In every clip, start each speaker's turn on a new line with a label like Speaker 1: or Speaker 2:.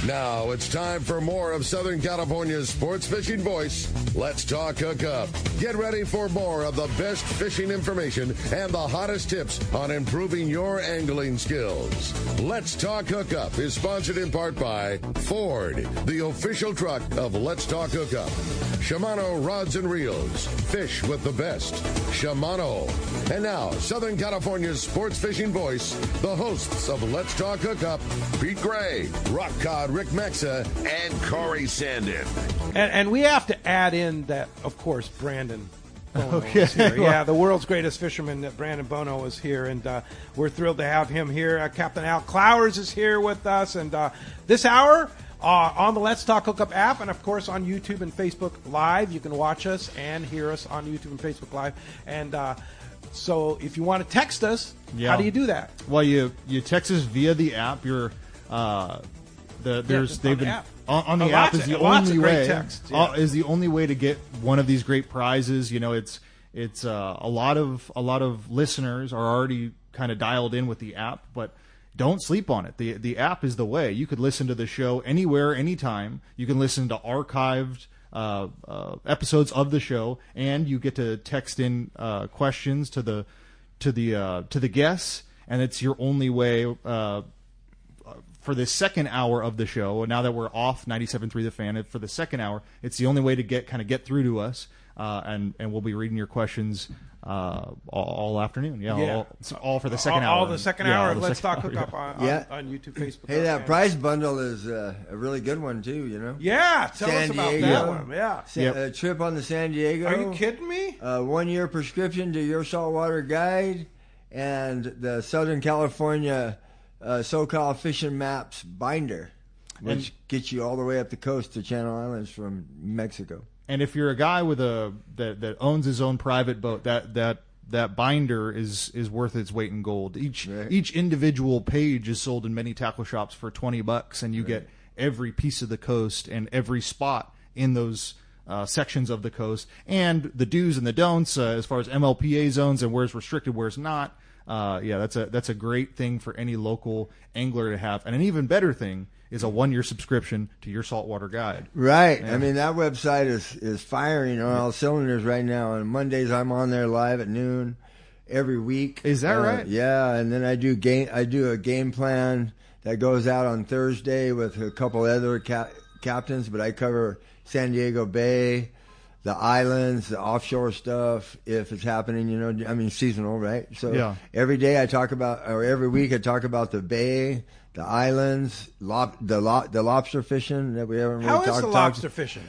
Speaker 1: Now it's time for more of Southern California's sports fishing voice. Let's talk Hookup. Get ready for more of the best fishing information and the hottest tips on improving your angling skills. Let's talk Hookup is sponsored in part by Ford, the official truck of Let's Talk Hookup. Shimano Rods and Reels. Fish with the best. Shimano. And now, Southern California's sports fishing voice, the hosts of Let's Talk Hookup, Pete Gray, Rock Cod Rick Mexa, and Corey Sandin.
Speaker 2: And we have to add in that, of course, Brandon Bono
Speaker 3: Okay.
Speaker 2: is here. Yeah, the world's greatest fisherman, Brandon Bono, is here, and we're thrilled to have him here. Captain Al Clowers is here with us, and this hour on the Let's Talk Hookup app, and of course on YouTube and Facebook Live. You can watch us and hear us on YouTube and Facebook Live. And so if you want to text us, how do you do that?
Speaker 3: Well, you text us via the app. You're they've been
Speaker 2: app.
Speaker 3: On the app is the only way.
Speaker 2: Text, yeah.
Speaker 3: Is the only way to get one of these great prizes. You know, it's a lot of listeners are already kind of dialed in with the app, but don't sleep on it. The app is the way. You could listen to the show anywhere, anytime. You can listen to archived episodes of the show, and you get to text in questions to the guests, and it's your only way for the second hour of the show. Now that we're off 97.3 The Fan, for the second hour, it's the only way to get through to us, and we'll be reading your questions all afternoon. All for the second hour.
Speaker 2: All the second hour of Let's Talk Hookup on YouTube, Facebook.
Speaker 4: Hey, that prize bundle is a really good one too. You know.
Speaker 2: Yeah, tell us about that one. Yeah,
Speaker 4: a trip on the San Diego.
Speaker 2: Are you kidding me?
Speaker 4: 1 year prescription to your saltwater guide, and the Southern California SoCal Fishing Maps binder, which gets you all the way up the coast to Channel Islands from Mexico.
Speaker 3: And if you're a guy with that owns his own private boat, that binder is worth its weight in gold. Each individual page is sold in many tackle shops for $20, and you get every piece of the coast and every spot in those sections of the coast, and the do's and the don'ts as far as MLPA zones and where's restricted, where's not. That's a great thing for any local angler to have, and an even better thing is a 1 year subscription to your saltwater guide.
Speaker 4: Right.
Speaker 3: Yeah.
Speaker 4: I mean, that website is firing on all cylinders right now. On Mondays, I'm on there live at noon every week.
Speaker 3: Is that right?
Speaker 4: Yeah, and then I do a game plan that goes out on Thursday with a couple other captains, but I cover San Diego Bay, the islands, the offshore stuff, if it's happening, you know, I mean, seasonal, right? So every day every week I talk about the bay, the islands, the lobster fishing that we haven't really talked about.
Speaker 2: How is the lobster fishing?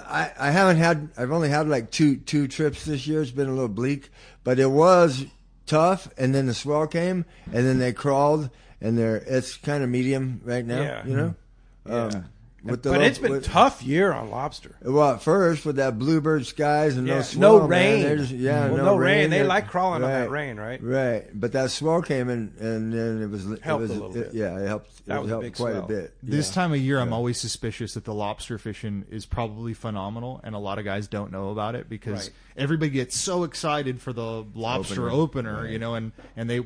Speaker 4: I've only had like two trips this year. It's been a little bleak, but it was tough, and then the swell came, and then they crawled, and it's kind of medium right now, you know?
Speaker 2: But it's been a tough year on lobster.
Speaker 4: Well, at first, with that bluebird skies and no
Speaker 2: no
Speaker 4: swell,
Speaker 2: rain.
Speaker 4: Man,
Speaker 2: no rain. They like crawling on that rain, right?
Speaker 4: Right. But that swell came in, and then it
Speaker 2: helped a little bit.
Speaker 4: Yeah, it helped. It helped quite a bit.
Speaker 3: This time of year, I'm always suspicious that the lobster fishing is probably phenomenal, and a lot of guys don't know about it because everybody gets so excited for the lobster opener, you know, and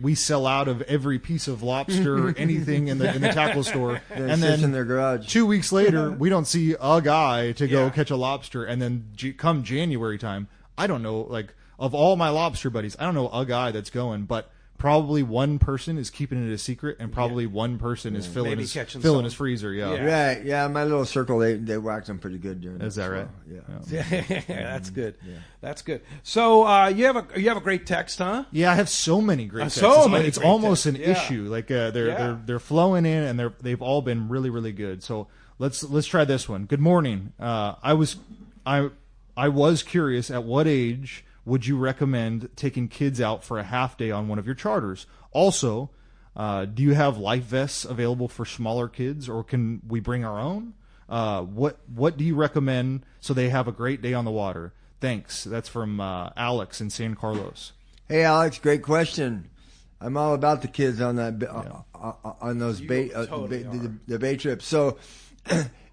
Speaker 3: we sell out of every piece of lobster, anything in the tackle store, and then
Speaker 4: in their garage.
Speaker 3: 2 weeks later, we don't see a guy to go catch a lobster, and then come January time, I don't know, like, of all my lobster buddies, I don't know a guy that's going, but probably one person is keeping it a secret, and probably one person is filling his freezer.
Speaker 4: Right. Yeah, my little circle, they whacked them pretty good during.
Speaker 3: Is that right?
Speaker 4: Yeah.
Speaker 2: That's good. Yeah. That's good. So you have a great text, huh?
Speaker 3: Yeah, I have so many great texts. It's almost an issue. Like they're flowing in, and they've all been really, really good. So let's try this one. Good morning. I was curious, at what age would you recommend taking kids out for a half day on one of your charters? Also, do you have life vests available for smaller kids, or can we bring our own? What do you recommend so they have a great day on the water? Thanks. That's from Alex in San Carlos.
Speaker 4: Hey, Alex, great question. I'm all about the kids on that on those the bay trips. So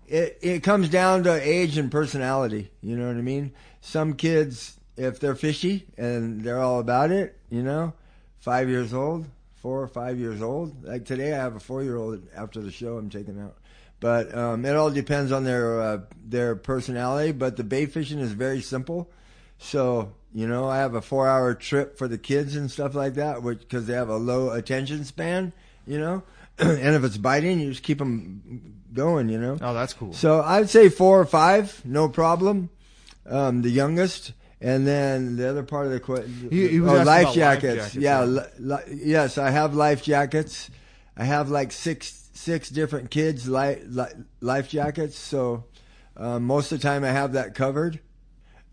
Speaker 4: it comes down to age and personality. You know what I mean? Some kids, if they're fishy and they're all about it, 5 years old, 4 or 5 years old. Like today, I have a 4-year-old after the show I'm taking out. But it all depends on their personality. But the bait fishing is very simple. So, I have a 4-hour trip for the kids and stuff like that, because they have a low attention span, and if it's biting, you just keep them going,
Speaker 3: Oh, that's cool.
Speaker 4: So I'd say 4 or 5, no problem. The youngest. And then the other part of the question,
Speaker 3: he was asking
Speaker 4: life
Speaker 3: about
Speaker 4: jackets.
Speaker 3: Yes,
Speaker 4: I have life jackets. I have like six different kids' life jackets. So most of the time I have that covered.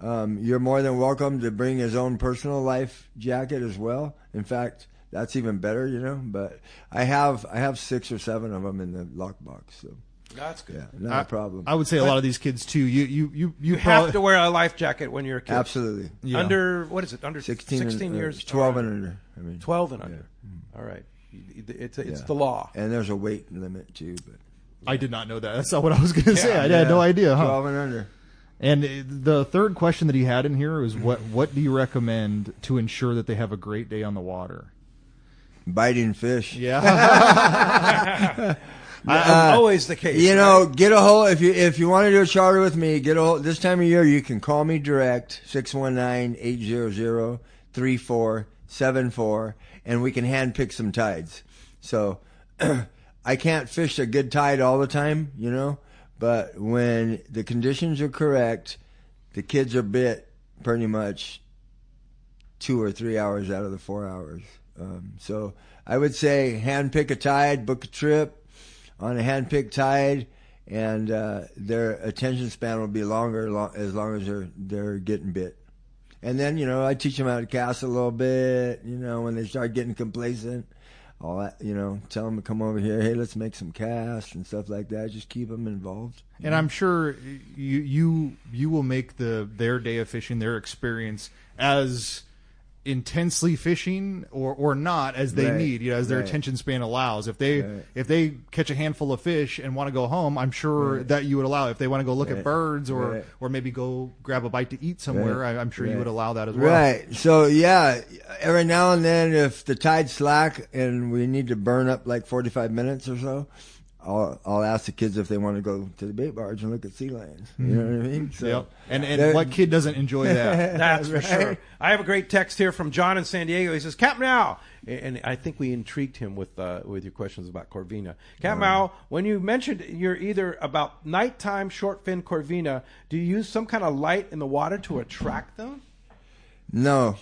Speaker 4: You're more than welcome to bring his own personal life jacket as well. In fact, that's even better, But I have 6 or 7 of them in the lockbox. So.
Speaker 2: That's good.
Speaker 4: Yeah, not a problem.
Speaker 3: I would say a lot of these kids too. You
Speaker 2: have to wear a life jacket when you're a kid.
Speaker 4: Absolutely.
Speaker 2: Yeah. Under what is it? Under 16 years.
Speaker 4: 12 and under.
Speaker 2: 12 and under. Yeah. All right. It's the law.
Speaker 4: And there's a weight limit too. But
Speaker 3: I did not know that. That's not what I was going to say. I had no idea.
Speaker 4: 12 and under.
Speaker 3: And the third question that he had in here is what do you recommend to ensure that they have a great day on the water?
Speaker 4: Biting fish.
Speaker 3: Yeah.
Speaker 2: Always the case.
Speaker 4: Right? Get a hold if you want to do a charter with me. Get a hold this time of year. You can call me direct 619-800-3474, and we can hand pick some tides. So I can't fish a good tide all the time, but when the conditions are correct, the kids are bit pretty much 2 or 3 hours out of the 4 hours. So I would say hand pick a tide, book a trip on a hand-picked tide, and their attention span will be longer as long as they're getting bit. And then, I teach them how to cast a little bit, when they start getting complacent, all that, tell them to come over here, hey, let's make some casts and stuff like that. Just keep them involved.
Speaker 3: And I'm sure you will make their day of fishing, their experience, as intensely fishing or not as they need, as their attention span allows. If they catch a handful of fish and want to go home, I'm sure that you would allow. If they want to go look at birds or maybe go grab a bite to eat somewhere, I'm sure you would allow that as well.
Speaker 4: Right. So every now and then, if the tide's slack and we need to burn up like 45 minutes or so, I'll ask the kids if they want to go to the bait barge and look at sea lions. You know what I mean? So
Speaker 3: yep. And what kid doesn't enjoy that?
Speaker 2: That's for sure. I have a great text here from John in San Diego. He says, Captain Al, and I think we intrigued him with your questions about Corvina. Captain Al, when you mentioned you're either about nighttime short fin Corvina, do you use some kind of light in the water to attract them?
Speaker 4: No,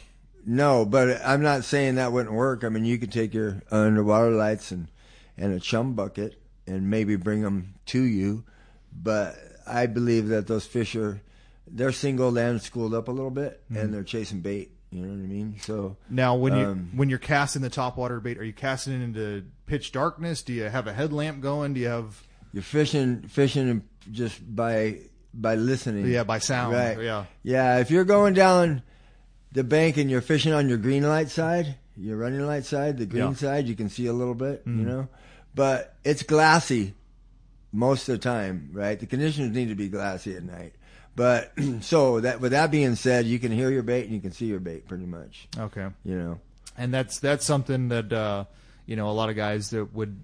Speaker 4: but I'm not saying that wouldn't work. I mean, you could take your underwater lights and a chum bucket and maybe bring them to you, but I believe that those fish they're singled and schooled up a little bit, and they're chasing bait. You know what I mean? So
Speaker 3: now, when you're casting the topwater bait, are you casting it into pitch darkness? Do you have a headlamp going? Do you have
Speaker 4: you're fishing just by listening?
Speaker 3: Yeah, by sound.
Speaker 4: Right. Yeah. If you're going down the bank and you're fishing on your green light side, your running light side, the green side, you can see a little bit. But it's glassy most of the time, right? The conditions need to be glassy at night. But so with that being said, you can hear your bait and you can see your bait pretty much.
Speaker 3: Okay.
Speaker 4: And
Speaker 3: that's something that a lot of guys that would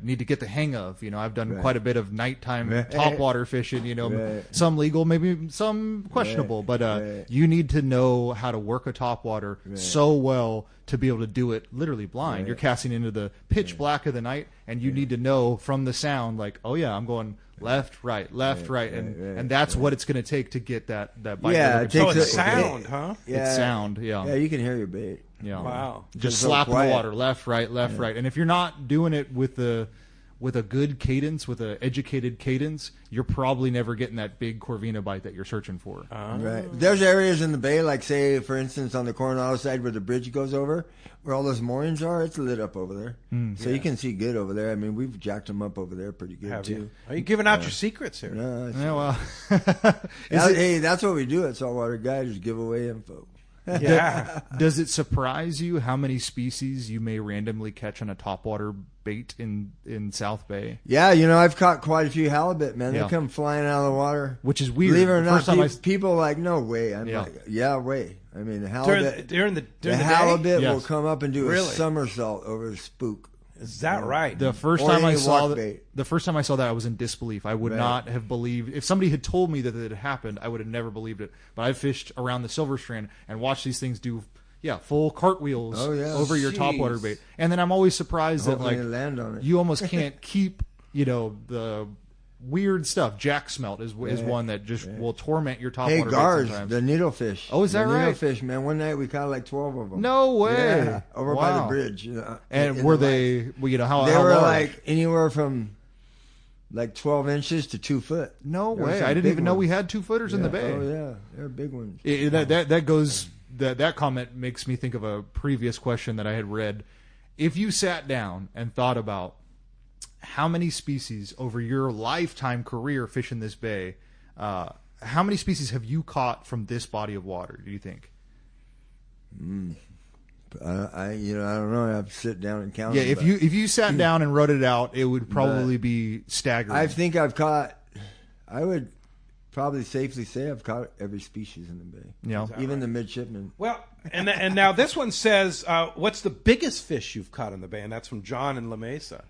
Speaker 3: need to get the hang of. I've done quite a bit of nighttime topwater fishing. Some legal, maybe some questionable, but you need to know how to work a topwater so well to be able to do it literally blind. You're casting into the pitch black of the night, and you need to know from the sound, like, oh yeah, I'm going left, right, and that's what it's going to take to get that bite.
Speaker 4: Yeah,
Speaker 2: so it's sound, huh?
Speaker 4: Yeah,
Speaker 3: it's sound.
Speaker 4: Yeah, you can hear your bait.
Speaker 3: Yeah.
Speaker 2: Wow.
Speaker 3: Just slapping the water, left, right, left, right. And if you're not doing it with a good cadence, with an educated cadence, you're probably never getting that big Corvina bite that you're searching for.
Speaker 4: Right. There's areas in the bay, like say, for instance, on the Coronado side where the bridge goes over, where all those moorings are, it's lit up over there. So you can see good over there. I mean, we've jacked them up over there pretty good, too.
Speaker 2: Are you giving out your secrets here?
Speaker 4: No,
Speaker 3: well.
Speaker 4: Hey, that's what we do at Saltwater Guide, is give away info.
Speaker 2: Yeah.
Speaker 3: Does it surprise you how many species you may randomly catch on a topwater bait in South Bay?
Speaker 4: Yeah, I've caught quite a few halibut, man. They come flying out of the water.
Speaker 3: Which is weird.
Speaker 4: Believe it or not, people are like, no way. I'm like, yeah, way. I mean, the halibut,
Speaker 2: During the
Speaker 4: halibut
Speaker 2: day?
Speaker 4: will come up and do a somersault over the spook.
Speaker 2: Is that right?
Speaker 3: The first
Speaker 4: Or
Speaker 3: time I
Speaker 4: any
Speaker 3: saw
Speaker 4: walk
Speaker 3: that,
Speaker 4: bait.
Speaker 3: the first time I saw that, I was in disbelief. I would
Speaker 4: Right.
Speaker 3: not have believed if somebody had told me that it had happened. I would have never believed it. But I fished around the Silver Strand and watched these things do, full cartwheels
Speaker 4: Oh, yeah.
Speaker 3: over your
Speaker 2: Jeez.
Speaker 3: topwater bait. And then I'm always surprised that
Speaker 4: Hopefully
Speaker 3: like
Speaker 4: they land on it.
Speaker 3: you almost can't keep the weird stuff. Jack smelt is one that just will torment your topwater
Speaker 4: Hey,
Speaker 3: bait
Speaker 4: Gars,
Speaker 3: sometimes.
Speaker 4: the needlefish.
Speaker 3: Oh, is that
Speaker 4: the
Speaker 3: right?
Speaker 4: Needlefish, man. One night we caught like 12 of them.
Speaker 3: No way.
Speaker 4: Yeah, over by the
Speaker 3: Wow.
Speaker 4: bridge.
Speaker 3: And
Speaker 4: in
Speaker 3: were
Speaker 4: the
Speaker 3: they?
Speaker 4: lake.
Speaker 3: Well, how
Speaker 4: They
Speaker 3: how
Speaker 4: were
Speaker 3: large?
Speaker 4: like anywhere from like 12 inches to 2 foot.
Speaker 3: No
Speaker 4: There were
Speaker 3: way!
Speaker 4: some
Speaker 3: I didn't
Speaker 4: big
Speaker 3: even know we
Speaker 4: ones.
Speaker 3: had 2-footers in the bay.
Speaker 4: Oh yeah, they're big ones.
Speaker 3: That comment makes me think of a previous question that I had read. If you sat down and thought about how many species over your lifetime career fishing this bay, how many species have you caught from this body of water? Do you think?
Speaker 4: I don't know. I have to sit down and count.
Speaker 3: Yeah,
Speaker 4: them,
Speaker 3: if you sat down and wrote it out, it would probably be staggering.
Speaker 4: I think I've caught. I would probably safely say I've caught every species in the bay.
Speaker 3: Yeah.
Speaker 4: Even the midshipmen.
Speaker 2: Well, and now this one says, what's the biggest fish you've caught in the bay? And that's from John in La Mesa.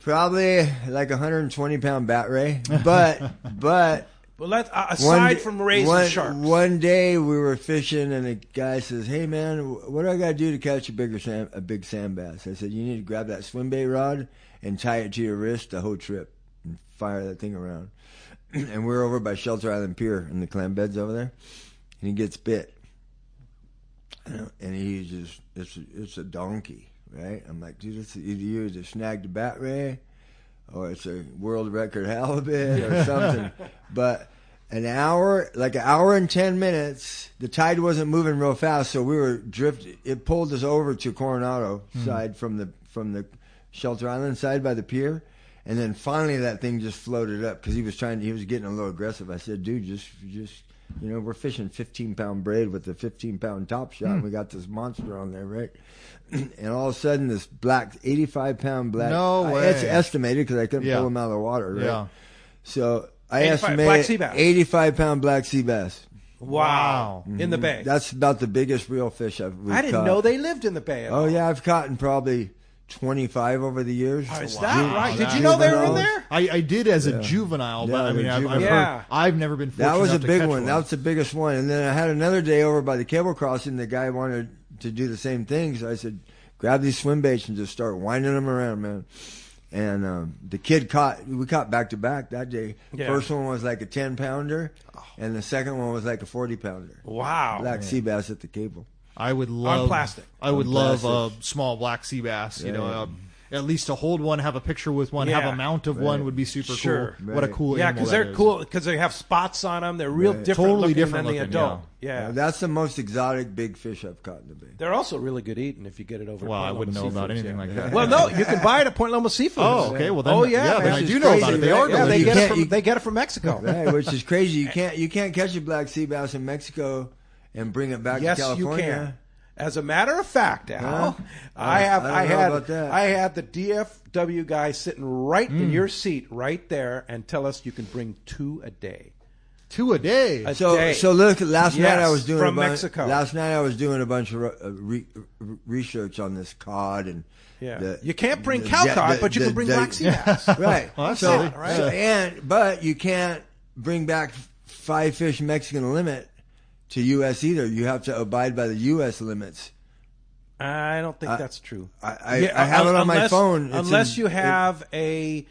Speaker 4: Probably like 120-pound bat ray, but
Speaker 2: Well, let's aside from raising sharks.
Speaker 4: One day we were fishing and a guy says, "Hey man, what do I got to do to catch a big sand bass?" I said, "You need to grab that swim bait rod and tie it to your wrist the whole trip and fire that thing around." And we're over by Shelter Island Pier in the clam beds over there, and he gets bit, and he just it's a donkey, right? I'm like, dude, it's either you just snagged a bat ray, or it's a world record halibut or something. But an hour and 10 minutes, the tide wasn't moving real fast, so we were drifting. It pulled us over to Coronado side from the Shelter Island side by the pier. And then finally that thing just floated up because he was getting a little aggressive. I said, dude, just we're fishing 15-pound braid with a 15-pound top shot, and we got this monster on there, right? And all of a sudden, this black 85-pound black.
Speaker 3: No way.
Speaker 4: It's estimated because I couldn't pull him out of the water, right?
Speaker 3: Yeah.
Speaker 4: So I
Speaker 2: 85
Speaker 4: estimated
Speaker 2: black sea bass.
Speaker 4: 85-pound black sea bass.
Speaker 2: Wow. In the bay.
Speaker 4: That's about the biggest real fish we've
Speaker 2: I didn't
Speaker 4: caught.
Speaker 2: know they lived in the bay at all.
Speaker 4: Oh yeah, I've caught probably 25 over the years.
Speaker 2: Oh, is that right? Did you know they were in there?
Speaker 3: I did as a juvenile, but
Speaker 4: Yeah,
Speaker 3: I mean,
Speaker 4: the
Speaker 3: I've
Speaker 4: juvenile.
Speaker 3: heard, I've never been fortunate
Speaker 4: That was a
Speaker 3: enough to
Speaker 4: big
Speaker 3: catch
Speaker 4: one. That was the biggest one. And then I had another day over by the cable crossing. The guy wanted to do the same thing. So I said, grab these swim baits and just start winding them around, man. And the kid we caught back to back that day.
Speaker 2: Yeah.
Speaker 4: First one was like a 10-pounder, and the second one was like a 40-pounder.
Speaker 2: Wow.
Speaker 4: Black sea bass at the cable.
Speaker 3: I would love
Speaker 2: plastic.
Speaker 3: I would
Speaker 4: On
Speaker 3: love
Speaker 4: plastic.
Speaker 3: a small black sea bass. You
Speaker 4: Yeah.
Speaker 3: know, at least to hold one, have a picture with one,
Speaker 2: Yeah.
Speaker 3: have a mount of one would be super
Speaker 2: Sure.
Speaker 3: cool. What a
Speaker 4: Right.
Speaker 3: cool
Speaker 2: Yeah,
Speaker 3: animal
Speaker 2: because
Speaker 3: that
Speaker 2: they're
Speaker 3: is.
Speaker 2: cool because they have spots on them. They're real
Speaker 4: Right.
Speaker 2: different
Speaker 3: Totally
Speaker 2: looking
Speaker 3: different
Speaker 2: than the
Speaker 3: looking,
Speaker 2: adult. Yeah.
Speaker 4: That's the most exotic big fish I've caught in the bay.
Speaker 2: They're also really good eating if you get it over.
Speaker 3: Well,
Speaker 2: at
Speaker 3: I
Speaker 2: Point
Speaker 3: wouldn't
Speaker 2: Loma
Speaker 3: know about
Speaker 2: Seafoods,
Speaker 3: anything
Speaker 2: yeah.
Speaker 3: like that.
Speaker 2: Well, no, you can buy it at Point Loma Seafoods.
Speaker 3: Oh, okay. Well, then,
Speaker 2: Oh yeah,
Speaker 3: then
Speaker 2: man.
Speaker 3: I
Speaker 4: Which
Speaker 3: do
Speaker 4: is
Speaker 3: know about
Speaker 4: crazy,
Speaker 3: it. They are
Speaker 4: right? Yeah,
Speaker 3: delicious.
Speaker 4: you can't-
Speaker 2: They get it from Mexico.
Speaker 4: Right, which is crazy. You can't catch a black sea bass in Mexico and bring it back
Speaker 2: Yes,
Speaker 4: to
Speaker 2: you
Speaker 4: California.
Speaker 2: can. As a matter of fact, Al,
Speaker 4: Huh?
Speaker 2: I
Speaker 4: I don't know about that.
Speaker 2: had the DFW guy sitting right in your seat right there and tell us you can bring 2 a day.
Speaker 3: 2 a day.
Speaker 2: A day.
Speaker 4: So look, last night I
Speaker 2: Yes,
Speaker 4: was doing
Speaker 2: from
Speaker 4: a bunch,
Speaker 2: Mexico.
Speaker 4: Last night I was doing a bunch of research on this cod and
Speaker 2: Yeah, you can't bring cow cod, but you can bring black sea bass.
Speaker 4: right.
Speaker 3: Well, that's
Speaker 4: so,
Speaker 3: silly.
Speaker 2: Right.
Speaker 4: but you can't bring back 5 fish Mexican limit to U.S. either. You have to abide by the U.S. limits.
Speaker 2: I don't think that's true.
Speaker 4: I have it on my phone. It's
Speaker 2: Unless
Speaker 4: in-
Speaker 2: you have a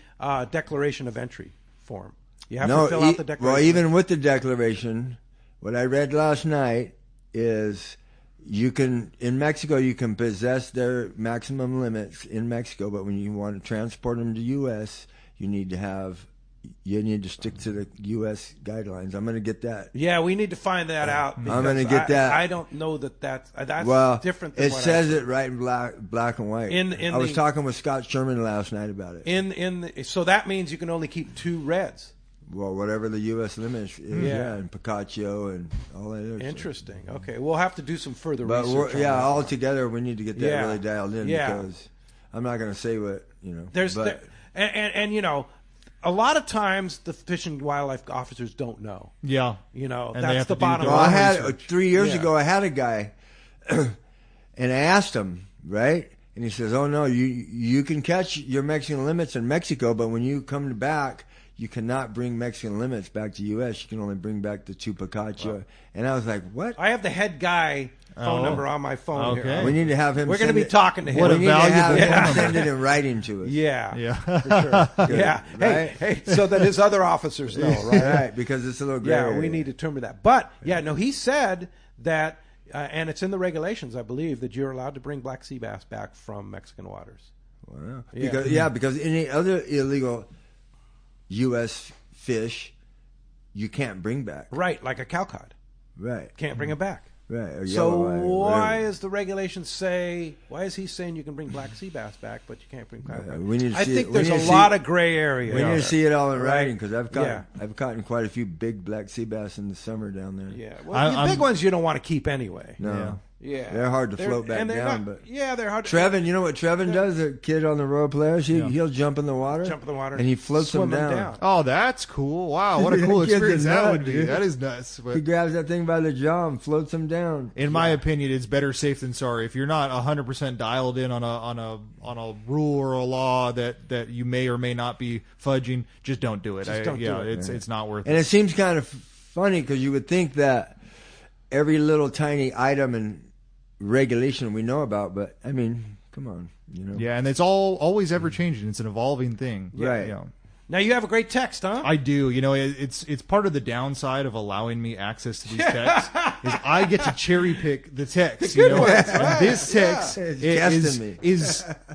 Speaker 2: declaration of entry form. You have
Speaker 4: No,
Speaker 2: to fill out the declaration.
Speaker 4: well, even with the declaration, what I read last night is in Mexico you can possess their maximum limits in Mexico, but when you want to transport them to U.S., you need to stick to the U.S. guidelines. I'm going to get that.
Speaker 2: Yeah, we need to find that out.
Speaker 4: I'm gonna
Speaker 2: because
Speaker 4: get that.
Speaker 2: I don't know that's
Speaker 4: Well,
Speaker 2: different than
Speaker 4: it
Speaker 2: what
Speaker 4: says it right in black and white. I was
Speaker 2: the-
Speaker 4: talking with Scott Sherman last night about it.
Speaker 2: so that means you can only keep 2 reds.
Speaker 4: Well, whatever the U.S. limit is,
Speaker 2: Yeah.
Speaker 4: and Picacho and all that other stuff.
Speaker 2: Interesting. Okay, we'll have to do some further
Speaker 4: But
Speaker 2: research. on that.
Speaker 4: all together, we need to get that
Speaker 2: Yeah.
Speaker 4: really dialed in
Speaker 2: Yeah.
Speaker 4: because I'm not going to say what
Speaker 2: and you know, a lot of times the Fish and Wildlife officers don't know.
Speaker 3: Yeah.
Speaker 2: You know,
Speaker 3: And they
Speaker 2: that's
Speaker 3: have
Speaker 2: the
Speaker 3: to do
Speaker 2: bottom
Speaker 3: their
Speaker 4: Well,
Speaker 2: line.
Speaker 4: I had
Speaker 3: research.
Speaker 4: 3 years
Speaker 2: Yeah.
Speaker 4: ago. I had a guy, and I asked him, right, And he says, "Oh no, you can catch your Mexican limits in Mexico, but when you come back, you cannot bring Mexican limits back to U.S. You can only bring back the Chupacacha." Wow. And I was like, "What?"
Speaker 2: I have the head guy phone number on my phone here.
Speaker 4: We need to have him.
Speaker 2: We're going to be talking to him.
Speaker 3: What a valuable
Speaker 4: him send it in writing to us.
Speaker 2: Yeah, for sure. Yeah.
Speaker 4: Right?
Speaker 2: Hey, so that his other officers know, right?
Speaker 4: Right, because it's a little gray area.
Speaker 2: We need to determine that. But he said that. And it's in the regulations, I believe, that you're allowed to bring black sea bass back from Mexican waters.
Speaker 4: Wow. Because any other illegal U.S. fish, you can't bring back.
Speaker 2: Right, like a cowcod.
Speaker 4: Right.
Speaker 2: Can't bring it back.
Speaker 4: Right. Or
Speaker 2: So why is the regulations say? Why is he saying you can bring black sea bass back, but you can't bring cowcod? I think there's a lot of gray area.
Speaker 4: We need to see it all in writing because I've caught quite a few big black sea bass in the summer down there.
Speaker 2: Yeah. Well, the big ones you don't want to keep anyway.
Speaker 4: No.
Speaker 2: Yeah.
Speaker 4: They're hard to float back down, but
Speaker 2: they're hard.
Speaker 4: Trevin, you know what Trevin does? The kid on the Royal Players, he'll jump in the water,
Speaker 2: and
Speaker 4: he floats them down.
Speaker 3: Oh, that's cool! Wow, what a cool experience that would be. Dude. That is nuts.
Speaker 4: He grabs that thing by the jaw and floats them down.
Speaker 3: In my opinion, it's better safe than sorry. If you're not 100% dialed in on a rule or a law that you may or may not be fudging, just don't do it.
Speaker 2: Don't do it.
Speaker 3: It's not worth it.
Speaker 4: And it seems kind of funny because you would think that every little tiny item and regulation we know about, but I mean, come on,
Speaker 3: Yeah, and it's always ever changing. It's an evolving thing,
Speaker 4: right?
Speaker 2: Now you have a great text, huh?
Speaker 3: I do. It's part of the downside of allowing me access to these texts is I get to cherry pick the text.
Speaker 2: Good ones, right?
Speaker 3: And this text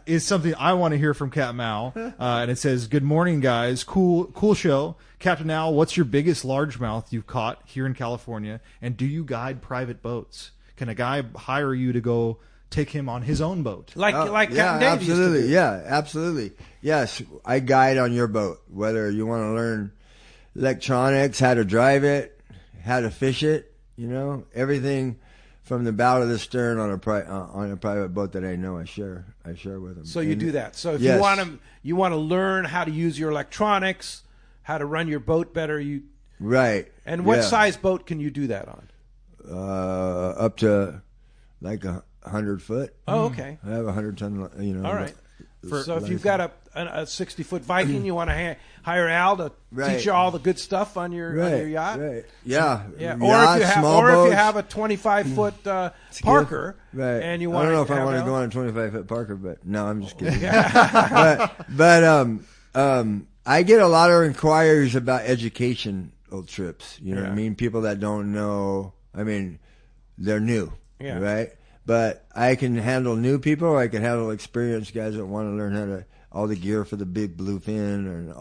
Speaker 3: is something I want to hear from Captain Al, and it says, "Good morning, guys. Cool show." Captain Al, what's your biggest largemouth you've caught here in California, and do you guide private boats? Can a guy hire you to go take him on his own boat?
Speaker 2: Like Captain Dave
Speaker 4: absolutely.
Speaker 2: used to do.
Speaker 4: Yeah, absolutely. Yes, I guide on your boat. Whether you want to learn electronics, how to drive it, how to fish it, everything from the bow to the stern on a private boat that I know, I share with them.
Speaker 2: So you do that. So if you want to learn how to use your electronics, how to run your boat better,
Speaker 4: right.
Speaker 2: And what size boat can you do that on?
Speaker 4: Up to like 100 foot.
Speaker 2: Oh, okay.
Speaker 4: I have 100-ton.
Speaker 2: All right. So if you've got a 60-foot Viking, you want to hire Al to teach you all the good stuff on your yacht.
Speaker 4: Right. Yeah.
Speaker 2: Yeah.
Speaker 4: Yacht,
Speaker 2: If you have a 25-foot Parker, and you want.
Speaker 4: I don't know if I want to go on a 25-foot Parker, but no, I'm just kidding. but I get a lot of inquiries about educational trips. You know what I mean? People that don't know. I mean, they're new, right? But I can handle new people, or I can handle experienced guys that want to learn all the gear for the big bluefin and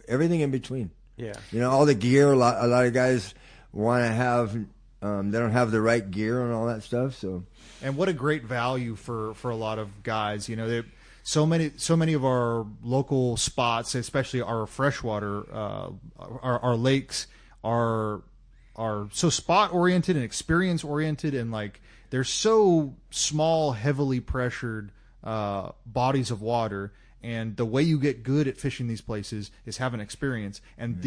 Speaker 4: everything in between.
Speaker 2: Yeah.
Speaker 4: All the gear. A lot of guys want to have. They don't have the right gear and all that stuff. So.
Speaker 3: And what a great value for a lot of guys. So many of our local spots, especially our freshwater, our lakes are so spot oriented and experience oriented, and like they're so small, heavily pressured bodies of water. And the way you get good at fishing these places is having experience. And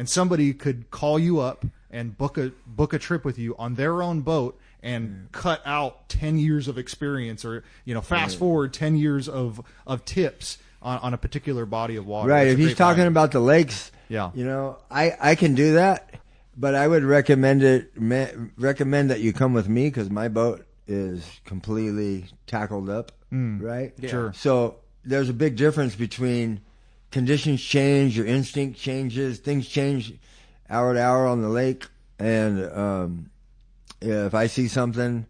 Speaker 3: somebody could call you up and book a trip with you on their own boat and cut out 10 years of experience, or fast forward 10 years of tips on a particular body of water.
Speaker 4: Right. If he's talking about the lakes, I can do that. But I would recommend that you come with me because my boat is completely tackled up, right?
Speaker 2: Yeah.
Speaker 3: Sure.
Speaker 4: So there's a big difference between conditions change, your instinct changes, things change hour to hour on the lake, and if I see something,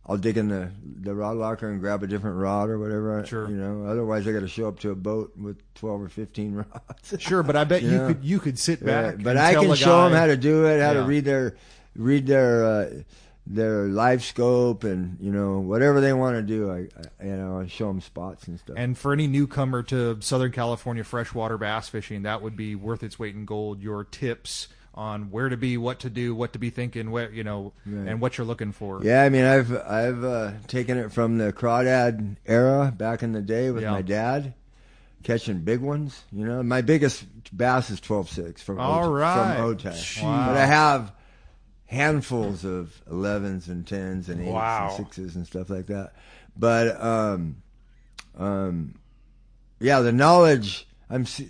Speaker 4: I'll dig in the rod locker and grab a different rod or whatever.
Speaker 3: Sure.
Speaker 4: Otherwise I got to show up to a boat with 12 or 15 rods.
Speaker 3: Sure, but I bet you could sit back.
Speaker 4: But
Speaker 3: and
Speaker 4: I
Speaker 3: tell
Speaker 4: can
Speaker 3: a
Speaker 4: show
Speaker 3: guy,
Speaker 4: them how to do it, how to read their live scope, and whatever they want to do. I show them spots and stuff.
Speaker 3: And for any newcomer to Southern California freshwater bass fishing, that would be worth its weight in gold. Your tips on where to be, what to do, what to be thinking, and what you're looking for.
Speaker 4: Yeah, I mean, I've taken it from the crawdad era back in the day with my dad, catching big ones. My biggest bass is 12.6 from Otay.
Speaker 3: Wow.
Speaker 4: But I have handfuls of 11s and 10s and 8s and 6s and stuff like that. But The knowledge.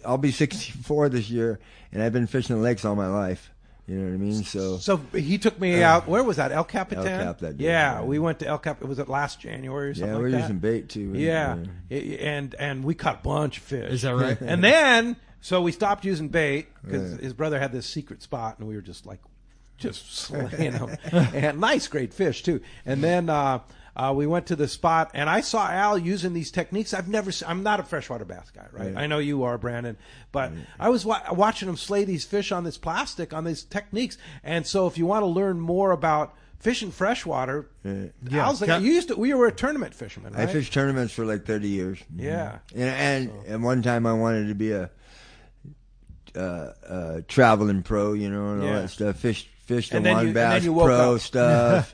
Speaker 4: I'll be 64 this year, and I've been fishing the lakes all my life. You know what I mean? So
Speaker 2: he took me out. Where was that? El Capitan?
Speaker 4: El Cap that day.
Speaker 2: Yeah, we went to El Cap. Was it last January or something like that?
Speaker 4: Yeah, we were using bait too.
Speaker 2: Yeah. And we caught a bunch of fish.
Speaker 3: Is that right?
Speaker 2: And then, so we stopped using bait because his brother had this secret spot, and we were just slaying them. And nice, great fish too. And then we went to the spot, and I saw Al using these techniques. I'm not a freshwater bass guy, right? I know you are, Brandon, but I was watching him slay these fish on this plastic, on these techniques. And so, if you want to learn more about fishing freshwater, Al's like, we were a tournament fisherman, right?
Speaker 4: I fished tournaments for like 30 years.
Speaker 2: Yeah,
Speaker 4: and one time I wanted to be a traveling pro, and all that stuff. Fished the One Bass Pro stuff.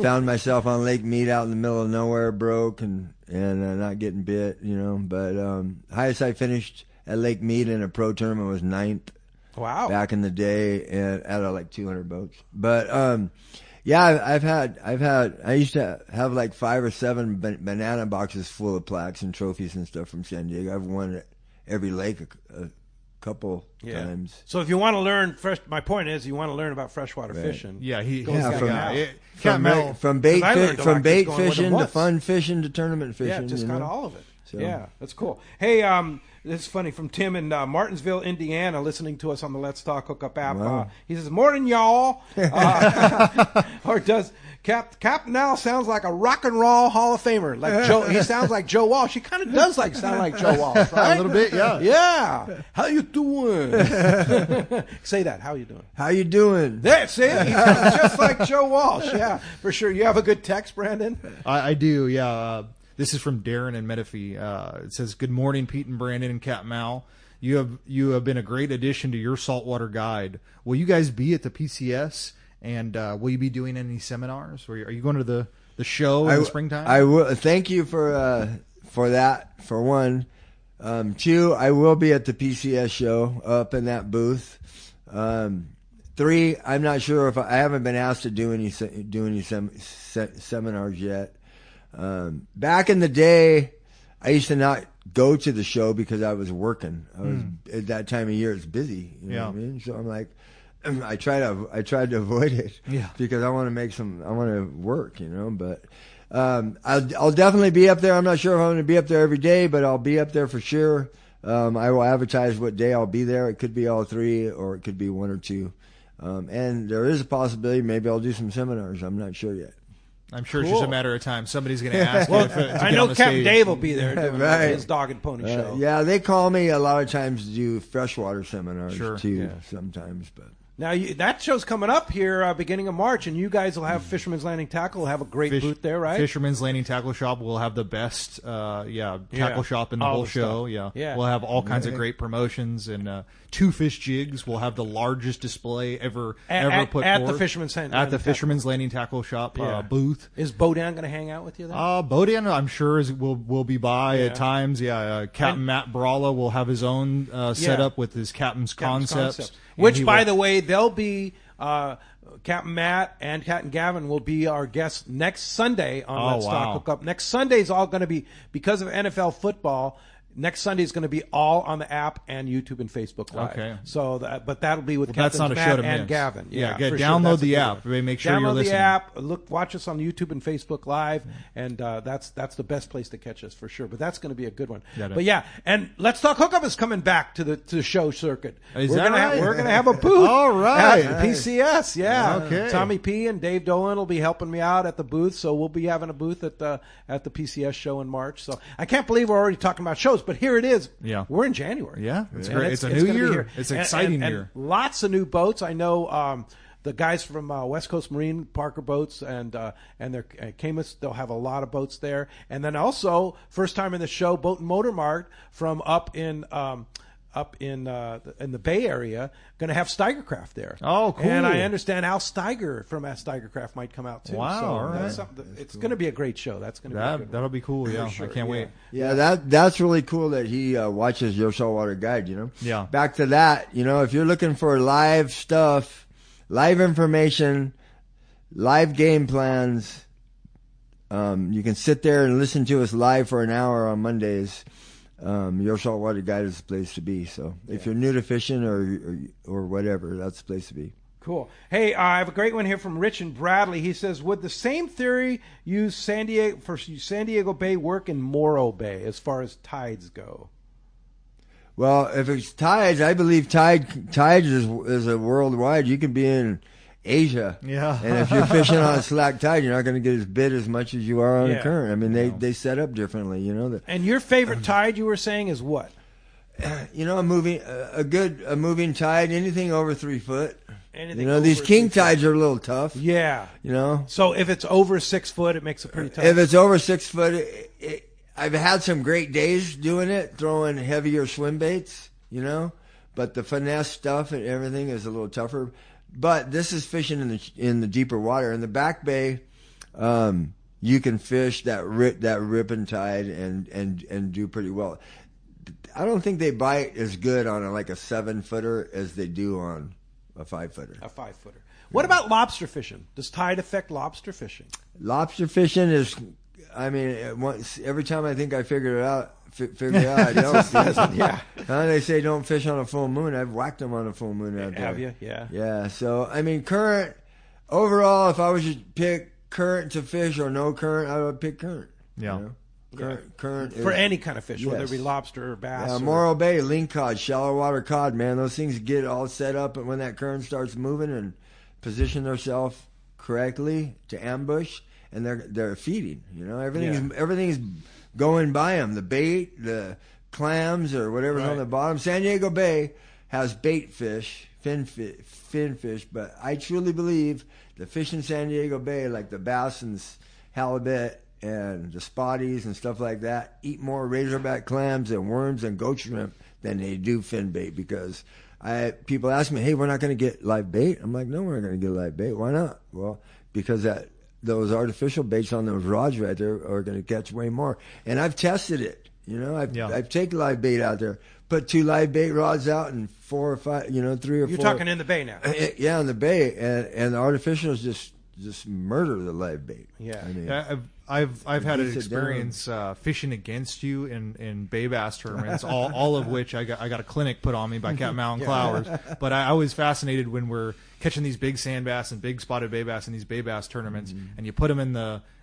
Speaker 4: Found myself on Lake Mead out in the middle of nowhere, broke and not getting bit, But highest I finished at Lake Mead in a pro tournament was 9th.
Speaker 2: Wow! Back
Speaker 4: in the day, and out of like 200 boats. But I used to have like 5 or 7 banana boxes full of plaques and trophies and stuff from San Diego. I've won at every lake a couple times.
Speaker 2: So if you want to learn my point is you want to learn about freshwater fishing.
Speaker 3: Yeah,
Speaker 4: from bait fishing to fun fishing to tournament fishing.
Speaker 2: Yeah, just kind of all of it. So. Yeah, that's cool. Hey, this is funny from Tim in Martinsville, Indiana, listening to us on the Let's Talk Hookup app.
Speaker 4: Wow.
Speaker 2: He says, "Morning, y'all." Or does Captain Al sounds like a rock and roll Hall of Famer? Like Joe, he sounds like Joe Walsh. He kind of does sound like Joe Walsh, right?
Speaker 3: A little bit, yeah.
Speaker 2: Yeah. How you doing? Say that. How you doing?
Speaker 4: How you doing?
Speaker 2: That's it. He sounds just like Joe Walsh. Yeah, for sure. You have a good text, Brandon?
Speaker 3: I do. Yeah. This is from Darren in Menifee. It says, "Good morning, Pete and Brandon and Captain Al. You have been a great addition to your saltwater guide. Will you guys be at the PCS? And will you be doing any seminars? Or are you going to the show in the springtime?"
Speaker 4: I will. Thank you for that. For one, 2, I will be at the PCS show up in that booth. 3, I'm not sure if I haven't been asked to do any seminars yet. Back in the day, I used to not go to the show because I was working. At that time of year, it's busy. You know what I mean? So I'm like, I tried to avoid it because I want to work, But I'll definitely be up there. I'm not sure if I'm going to be up there every day, but I'll be up there for sure. I will advertise what day I'll be there. It could be all 3, or it could be 1 or 2. And there is a possibility maybe I'll do some seminars. I'm not sure yet.
Speaker 3: I'm sure it's just a matter of time. Somebody's going to ask you to
Speaker 2: I know Captain Dave will be there doing his Dog and Pony show.
Speaker 4: Yeah, they call me a lot of times to do freshwater seminars too sometimes. But
Speaker 2: now that show's coming up here beginning of March, and you guys will have Fisherman's Landing Tackle. Will have a great booth there, right?
Speaker 3: Fisherman's Landing Tackle Shop will have the best tackle shop in the whole show. Yeah, we'll have all kinds of great promotions, and Two Fish Jigs will have the largest display ever put forth
Speaker 2: at the Fisherman's
Speaker 3: Landing Tackle Shop booth.
Speaker 2: Is Bodan going to hang out with you then?
Speaker 3: Bodan, I'm sure will be by at times. Captain Matt Brawla will have his own setup with his Captain's Concepts.
Speaker 2: Which, by the way, they'll be Captain Matt and Captain Gavin will be our guests next Sunday on Let's Talk Hookup. Next Sunday is all going to be, because of NFL football, next Sunday is going to be all on the app and YouTube and Facebook Live.
Speaker 3: Okay.
Speaker 2: So, but that'll be with Captain Matt and Gavin.
Speaker 3: Yeah, download the app. Make sure you're listening.
Speaker 2: Download the app. Watch us on YouTube and Facebook Live, and that's the best place to catch us for sure. But that's going to be a good one. And Let's Talk Hookup is coming back to the show circuit.
Speaker 3: We're going
Speaker 2: to have a booth.
Speaker 3: All right.
Speaker 2: At PCS. Yeah.
Speaker 3: Okay.
Speaker 2: Tommy P and Dave Dolan will be helping me out at the booth, so we'll be having a booth at the PCS show in March. So I can't believe we're already talking about shows, but here it is.
Speaker 3: Yeah.
Speaker 2: We're in January.
Speaker 3: Yeah. It's great. It's a new year. It's an exciting year.
Speaker 2: And lots of new boats. I know the guys from West Coast Marine, Parker Boats, and their Camus, they'll have a lot of boats there. And then also, first time in the show, Boat and Motor Mart from up in the Bay Area, going to have Steigercraft there.
Speaker 3: Oh, cool.
Speaker 2: And I understand Al Steiger from Steigercraft might come out too.
Speaker 3: Wow,
Speaker 2: so
Speaker 3: all right.
Speaker 2: It's going to be a great show. That's going to be a good one.
Speaker 3: That'll be cool. Yeah,
Speaker 2: sure.
Speaker 3: I can't wait.
Speaker 4: Yeah, that's really cool that he watches your saltwater guide.
Speaker 3: Yeah.
Speaker 4: Back to that. If you're looking for live stuff, live information, live game plans, You can sit there and listen to us live for an hour on Mondays. Your Saltwater Guide is the place to be. So if you're new to fishing or whatever, that's the place to be.
Speaker 2: Cool. Hey, I have a great one here from Rich and Bradley. He says, would the same theory use San Diego Bay work in Morro Bay as far as tides go?
Speaker 4: Well, if it's tides, I believe tides is a worldwide. You can be in Asia, and if you're fishing on a slack tide, you're not going to get as bit as much as you are on a current. I mean, they set up differently, you know.
Speaker 2: And your favorite tide, you were saying, is what?
Speaker 4: You know, a moving tide, anything over 3 foot.
Speaker 2: Anything
Speaker 4: you know, these king tides are a little tough.
Speaker 2: Yeah.
Speaker 4: You know.
Speaker 2: So if it's over 6 foot, it makes it pretty tough.
Speaker 4: If it's over 6 foot, I've had some great days doing it, throwing heavier swim baits, you know. But the finesse stuff and everything is a little tougher. But this is fishing in the deeper water. In the back bay, you can fish that ripping tide and do pretty well. I don't think they bite as good on a 7-footer as they do on a 5-footer.
Speaker 2: A 5-footer. What about lobster fishing? Does tide affect lobster fishing?
Speaker 4: Lobster fishing is, I mean, every time I think I figure it out, I don't.
Speaker 2: Yeah.
Speaker 4: They say don't fish on a full moon. I've whacked them on a full moon out there.
Speaker 2: Have you? Yeah.
Speaker 4: Yeah. So, I mean, current, overall, if I was to pick current to fish or no current, I would pick current.
Speaker 3: Yeah.
Speaker 4: You know? Current
Speaker 2: for
Speaker 4: is,
Speaker 2: any kind of fish, whether it
Speaker 4: yes.
Speaker 2: be lobster or bass.
Speaker 4: Morro Bay, lingcod, shallow water cod, man, those things get all set up, and when that current starts moving and position themselves correctly to ambush, and they're feeding. You know, everything's going by them. The bait, the clams, or whatever's on the bottom. San Diego Bay has bait fish, fin fish, but I truly believe the fish in San Diego Bay, like the bass and halibut and the spotties and stuff like that, eat more razorback clams and worms and goat shrimp than they do fin bait. Because people ask me, hey, we're not going to get live bait? I'm like, no, we're not going to get live bait. Why not? Well, because those artificial baits on those rods right there are going to catch way more. And I've tested it. You know, I've taken live bait out there, put 2 live bait rods out and 4 or 5, 3 or 4.
Speaker 2: You're talking in the bay now.
Speaker 4: Yeah, in the bay, and the artificials just murder the live bait.
Speaker 2: Yeah.
Speaker 4: I mean,
Speaker 3: I've had an experience fishing against you in bay bass tournaments, all of which I got a clinic put on me by Captain Mountain Clowers. But I was fascinated when we're catching these big sand bass and big spotted bay bass in these bay bass tournaments, and you put them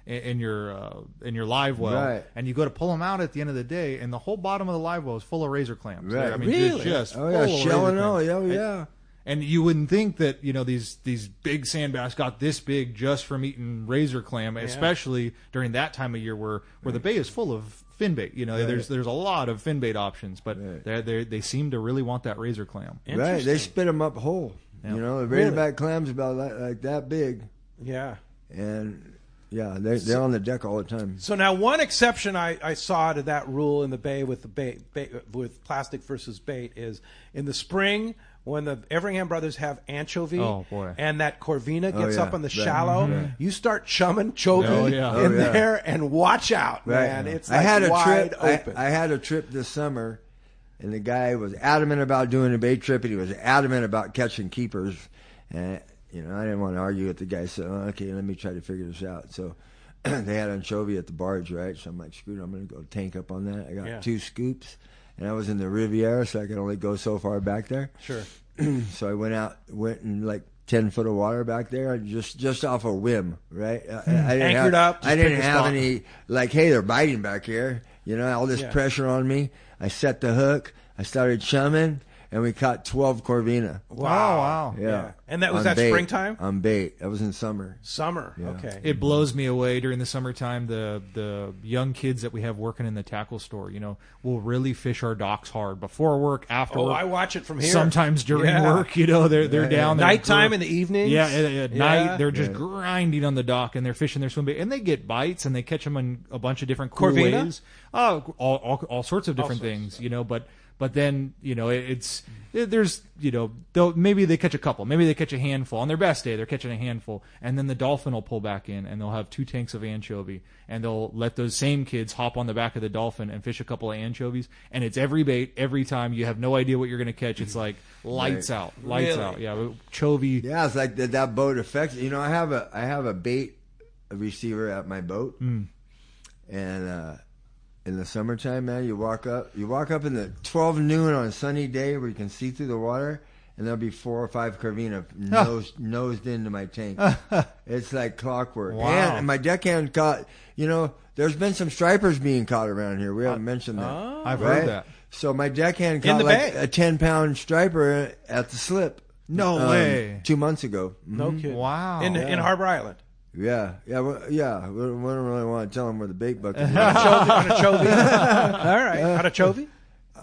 Speaker 3: in your live well, and you go to pull them out at the end of the day, and the whole bottom of the live well is full of razor clams.
Speaker 4: Right.
Speaker 3: I mean,
Speaker 2: really?
Speaker 3: just
Speaker 4: oh
Speaker 3: full
Speaker 4: yeah,
Speaker 3: of
Speaker 4: shell
Speaker 3: razor
Speaker 4: and all.
Speaker 3: clams.
Speaker 4: Yeah.
Speaker 3: And you wouldn't think that, these big sand bass got this big just from eating razor clam, especially during that time of year where the bay is full of fin bait. There's a lot of fin bait options, but they seem to really want that razor clam.
Speaker 4: Right, they spit them up whole. Yeah. The razorback clams about like that big.
Speaker 2: Yeah.
Speaker 4: And they're on the deck all the time.
Speaker 2: So now, one exception I saw to that rule in the bay with the bait with plastic versus bait is in the spring when the Everingham brothers have anchovy and that Corvina gets up on the shallow, you start chumming chovy there and watch out, man. It's wide open.
Speaker 4: I had a trip this summer, and the guy was adamant about doing a bait trip, and he was adamant about catching keepers. And I didn't want to argue with the guy, so okay, let me try to figure this out. So they had anchovy at the barge, right? So I'm like, screw it, I'm going to go tank up on that. I got 2 scoops. And I was in the Riviera, so I could only go so far back there.
Speaker 2: Sure.
Speaker 4: So I went in like 10 foot of water back there, just off a whim, right?
Speaker 2: Anchored up.
Speaker 4: I didn't have any, hey, they're biting back here. All this pressure on me. I set the hook. I started chumming, and we caught 12 Corvina.
Speaker 3: Wow.
Speaker 4: Yeah.
Speaker 2: And that was that springtime?
Speaker 4: On bait. That was in summer.
Speaker 2: Okay.
Speaker 3: It blows me away during the summertime. The young kids that we have working in the tackle store, will really fish our docks hard before work, after work.
Speaker 2: I watch it from here.
Speaker 3: Sometimes during work, they're down there.
Speaker 2: Nighttime in the evening.
Speaker 3: Yeah, at night they're just grinding on the dock, and they're fishing their swim bait, and they get bites, and they catch them in a bunch of different cool
Speaker 2: Corvina?
Speaker 3: ways. All sorts of different things, But then, maybe they catch a couple. Maybe they catch a handful. On their best day, they're catching a handful. And then the dolphin will pull back in, and they'll have 2 tanks of anchovy. And they'll let those same kids hop on the back of the dolphin and fish a couple of anchovies. And it's every bait, every time. You have no idea what you're going to catch. It's like lights out. Lights out. Yeah, chovy.
Speaker 4: Yeah, it's like that boat effect. I have a bait a receiver at my boat, and in the summertime, man, you walk up in the 12 noon on a sunny day where you can see through the water, and there'll be 4 or 5 corvina nosed into my tank. It's like clockwork.
Speaker 3: Wow.
Speaker 4: And my deckhand caught, there's been some stripers being caught around here. We haven't mentioned that.
Speaker 3: I've heard that.
Speaker 4: So my deckhand caught like a 10-pound striper at the slip.
Speaker 3: No way.
Speaker 4: 2 months ago.
Speaker 2: No kidding.
Speaker 3: Wow.
Speaker 2: In Harbor Island.
Speaker 4: Yeah. We don't really want to tell them where the bait bucket is.
Speaker 2: On a chovy. All right. On a chovy?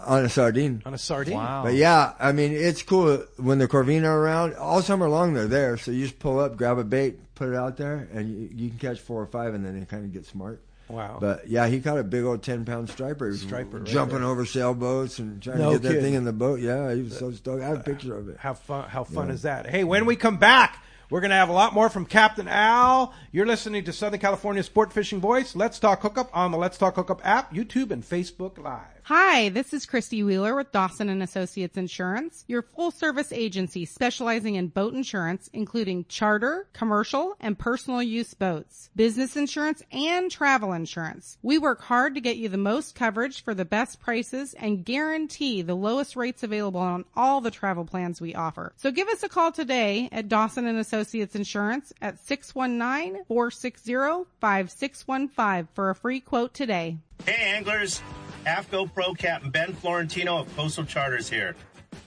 Speaker 4: On a sardine.
Speaker 2: On a sardine.
Speaker 3: Wow.
Speaker 4: But yeah, I mean, it's cool when the corvina are around. All summer long they're there. So you just pull up, grab a bait, put it out there, and you can catch 4 or 5, and then they kind of get smart.
Speaker 2: Wow.
Speaker 4: But yeah, he caught a big old 10-pound striper. He was jumping over sailboats and trying to get that thing in the boat. Yeah, he was so stoked. I have a picture of it.
Speaker 2: How fun is that? Hey, when we come back, we're going to have a lot more from Captain Al. You're listening to Southern California Sport Fishing Voice. Let's Talk Hookup on the Let's Talk Hookup app, YouTube, and Facebook Live.
Speaker 5: Hi, this is Christy Wheeler with Dawson and Associates Insurance, your full-service agency specializing in boat insurance, including charter, commercial, and personal use boats, business insurance, and travel insurance. We work hard to get you the most coverage for the best prices and guarantee the lowest rates available on all the travel plans we offer. So give us a call today at Dawson and Associates Insurance at 619-460-5615 for a free quote today.
Speaker 6: Hey anglers, AFCO Pro Captain Ben Florentino of Coastal Charters here.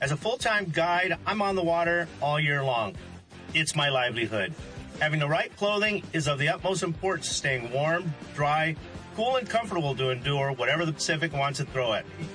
Speaker 6: As a full-time guide, I'm on the water all year long. It's my livelihood. Having the right clothing is of the utmost importance to staying warm, dry, cool, and comfortable to endure whatever the Pacific wants to throw at me.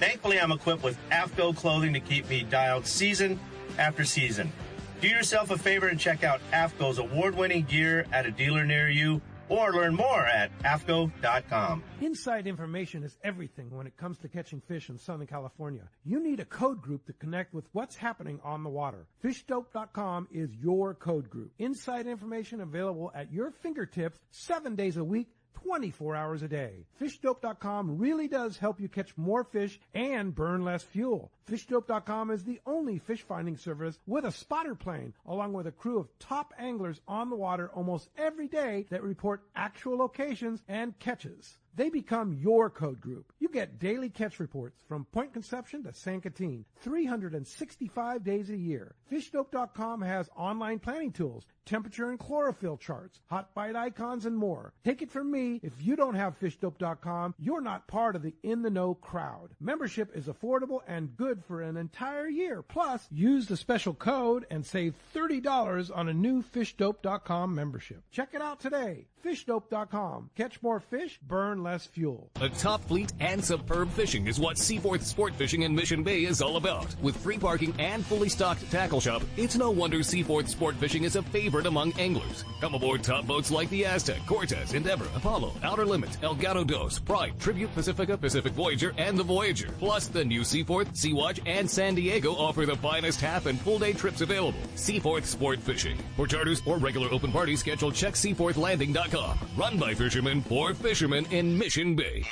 Speaker 6: Thankfully, I'm equipped with AFCO clothing to keep me dialed season after season. Do yourself a favor and check out AFCO's award-winning gear at a dealer near you, or learn more at AFCO.com.
Speaker 2: Inside information is everything when it comes to catching fish in Southern California. You need a code group to connect with what's happening on the water. FishDope.com is your code group. Inside information available at your fingertips 7 days a week, 24 hours a day. FishDope.com really does help you catch more fish and burn less fuel. FishDope.com is the only fish finding service with a spotter plane, along with a crew of top anglers on the water almost every day that report actual locations and catches. They become your code group. You get daily catch reports from Point Conception to San Quintin, 365 days a year. FishDope.com has online planning tools, temperature and chlorophyll charts, hot bite icons, and more. Take it from me, if you don't have FishDope.com, you're not part of the in-the-know crowd. Membership is affordable and good for an entire year. Plus, use the special code and save $30 on a new FishDope.com membership. Check it out today. FishDope.com. Catch more fish, burn less fuel.
Speaker 7: A top fleet and superb fishing is what Seaforth Sport Fishing in Mission Bay is all about. With free parking and fully stocked tackle shop, it's no wonder Seaforth Sport Fishing is a favorite among anglers. Come aboard top boats like the Aztec, Cortez, Endeavor, Apollo, Outer Limit, El Gato Dos, Pride, Tribute Pacifica, Pacific Voyager, and the Voyager. Plus, the new Seaforth, Sea-Watch, and San Diego offer the finest half and full day trips available. Seaforth Sport Fishing. For charters or regular open party schedule, check seaforthlanding.com. Run by fishermen for fishermen in Mission Bay.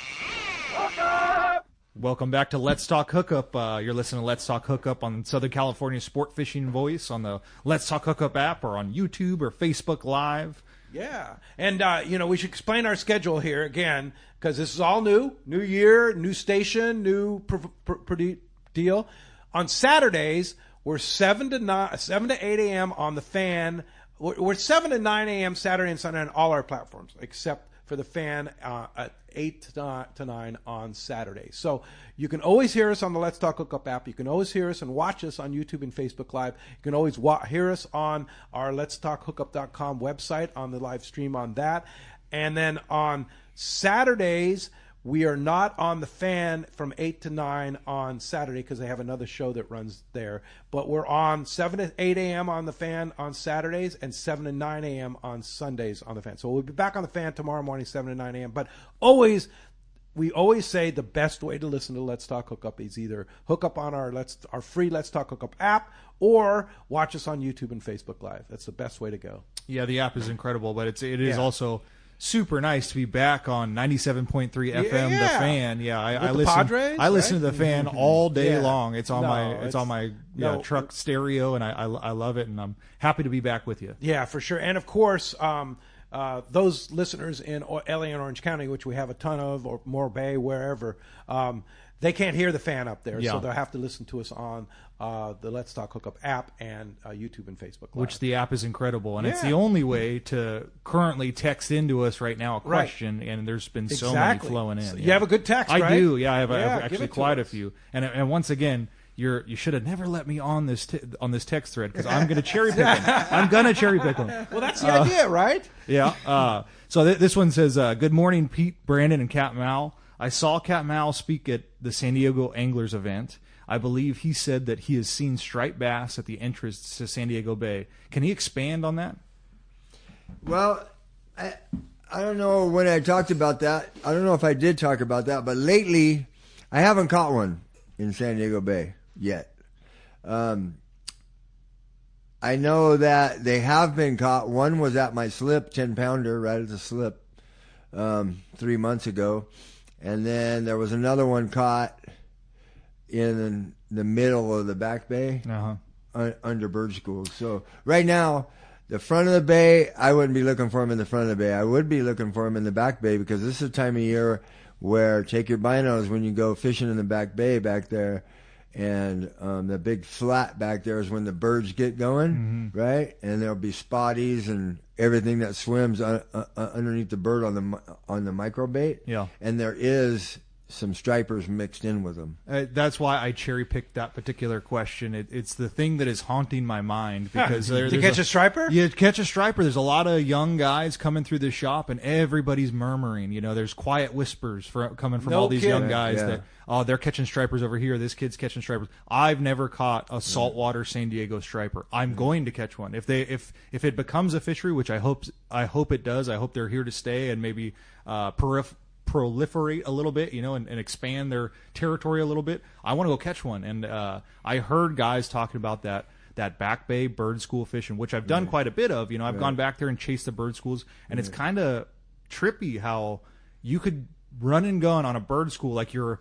Speaker 3: Welcome back to Let's Talk Hookup. You're listening to Let's Talk Hookup on Southern California Sport Fishing Voice on the Let's Talk Hookup app or on YouTube or Facebook Live.
Speaker 2: Yeah. And, we should explain our schedule here again, because this is all new. New year, new station, new deal. On Saturdays, we're 7 to 8 a.m. on the Fan. We're 7 to 9 a.m. Saturday and Sunday on all our platforms, except for the Fan at 8 to 9 on Saturday. So you can always hear us on the Let's Talk Hookup app. You can always hear us and watch us on YouTube and Facebook Live. You can always hear us on our letstalkhookup.com website on the live stream on that. And then on Saturdays, we are not on the Fan from 8 to 9 on Saturday because they have another show that runs there. But we're on 7 to 8 a.m. on the Fan on Saturdays and 7 to 9 a.m. on Sundays on the Fan. So we'll be back on the Fan tomorrow morning, 7 to 9 a.m. But we always say the best way to listen to Let's Talk Hookup is either hook up on our free Let's Talk Hookup app or watch us on YouTube and Facebook Live. That's the best way to go.
Speaker 3: Yeah, the app is incredible, but it is also super nice to be back on 97.3 FM, The Fan. Yeah, I listen.
Speaker 2: Padres,
Speaker 3: I listen to The Fan all day long. It's on my truck stereo, and I love it, and I'm happy to be back with you.
Speaker 2: Yeah, for sure. And of course, those listeners in LA and Orange County, which we have a ton of, or Moore Bay, wherever, they can't hear the fan up there, so they'll have to listen to us on the Let's Talk Hookup app and YouTube and Facebook Live.
Speaker 3: Which the app is incredible, and it's the only way to currently text into us right now a question, and there's been so many flowing in. So
Speaker 2: you have a good text, right?
Speaker 3: I do, I have actually quite a few. And once again, you should have never let me on this text thread, because I'm going to cherry pick them. I'm going to cherry pick them.
Speaker 2: Well, that's the idea, right?
Speaker 3: Yeah. So this one says, good morning, Pete, Brandon, and Cat Mal. I saw Cat Mal speak at the San Diego Anglers event. I believe he said that he has seen striped bass at the entrance to San Diego Bay. Can he expand on that?
Speaker 4: Well, I don't know when I talked about that. I don't know if I did talk about that, but lately I haven't caught one in San Diego Bay yet. I know that they have been caught. One was at my slip, 10-pounder, right at the slip 3 months ago. And then there was another one caught in the middle of the back bay under bird schools. So right now, the front of the bay, I wouldn't be looking for them in the front of the bay. I would be looking for them in the back bay, because this is the time of year where take your binos when you go fishing in the back bay back there. And the big flat back there is when the birds get going, right? And there'll be spotties and everything that swims underneath the bird on the micro bait.
Speaker 3: Yeah.
Speaker 4: And there is some stripers mixed in with them.
Speaker 3: That's why I cherry picked that particular question. It's the thing that is haunting my mind, because
Speaker 2: you catch a striper?
Speaker 3: You catch a striper. There's a lot of young guys coming through the shop, and everybody's murmuring. There's quiet whispers coming from all these young guys that they're catching stripers over here. This kid's catching stripers. I've never caught a saltwater San Diego striper. I'm going to catch one if it becomes a fishery, which I hope it does. I hope they're here to stay and maybe proliferate a little bit, and expand their territory a little bit. I want to go catch one. And I heard guys talking about that back bay bird school fishing, which I've done quite a bit of. I've gone back there and chased the bird schools, and it's kind of trippy how you could run and gun on a bird school like you're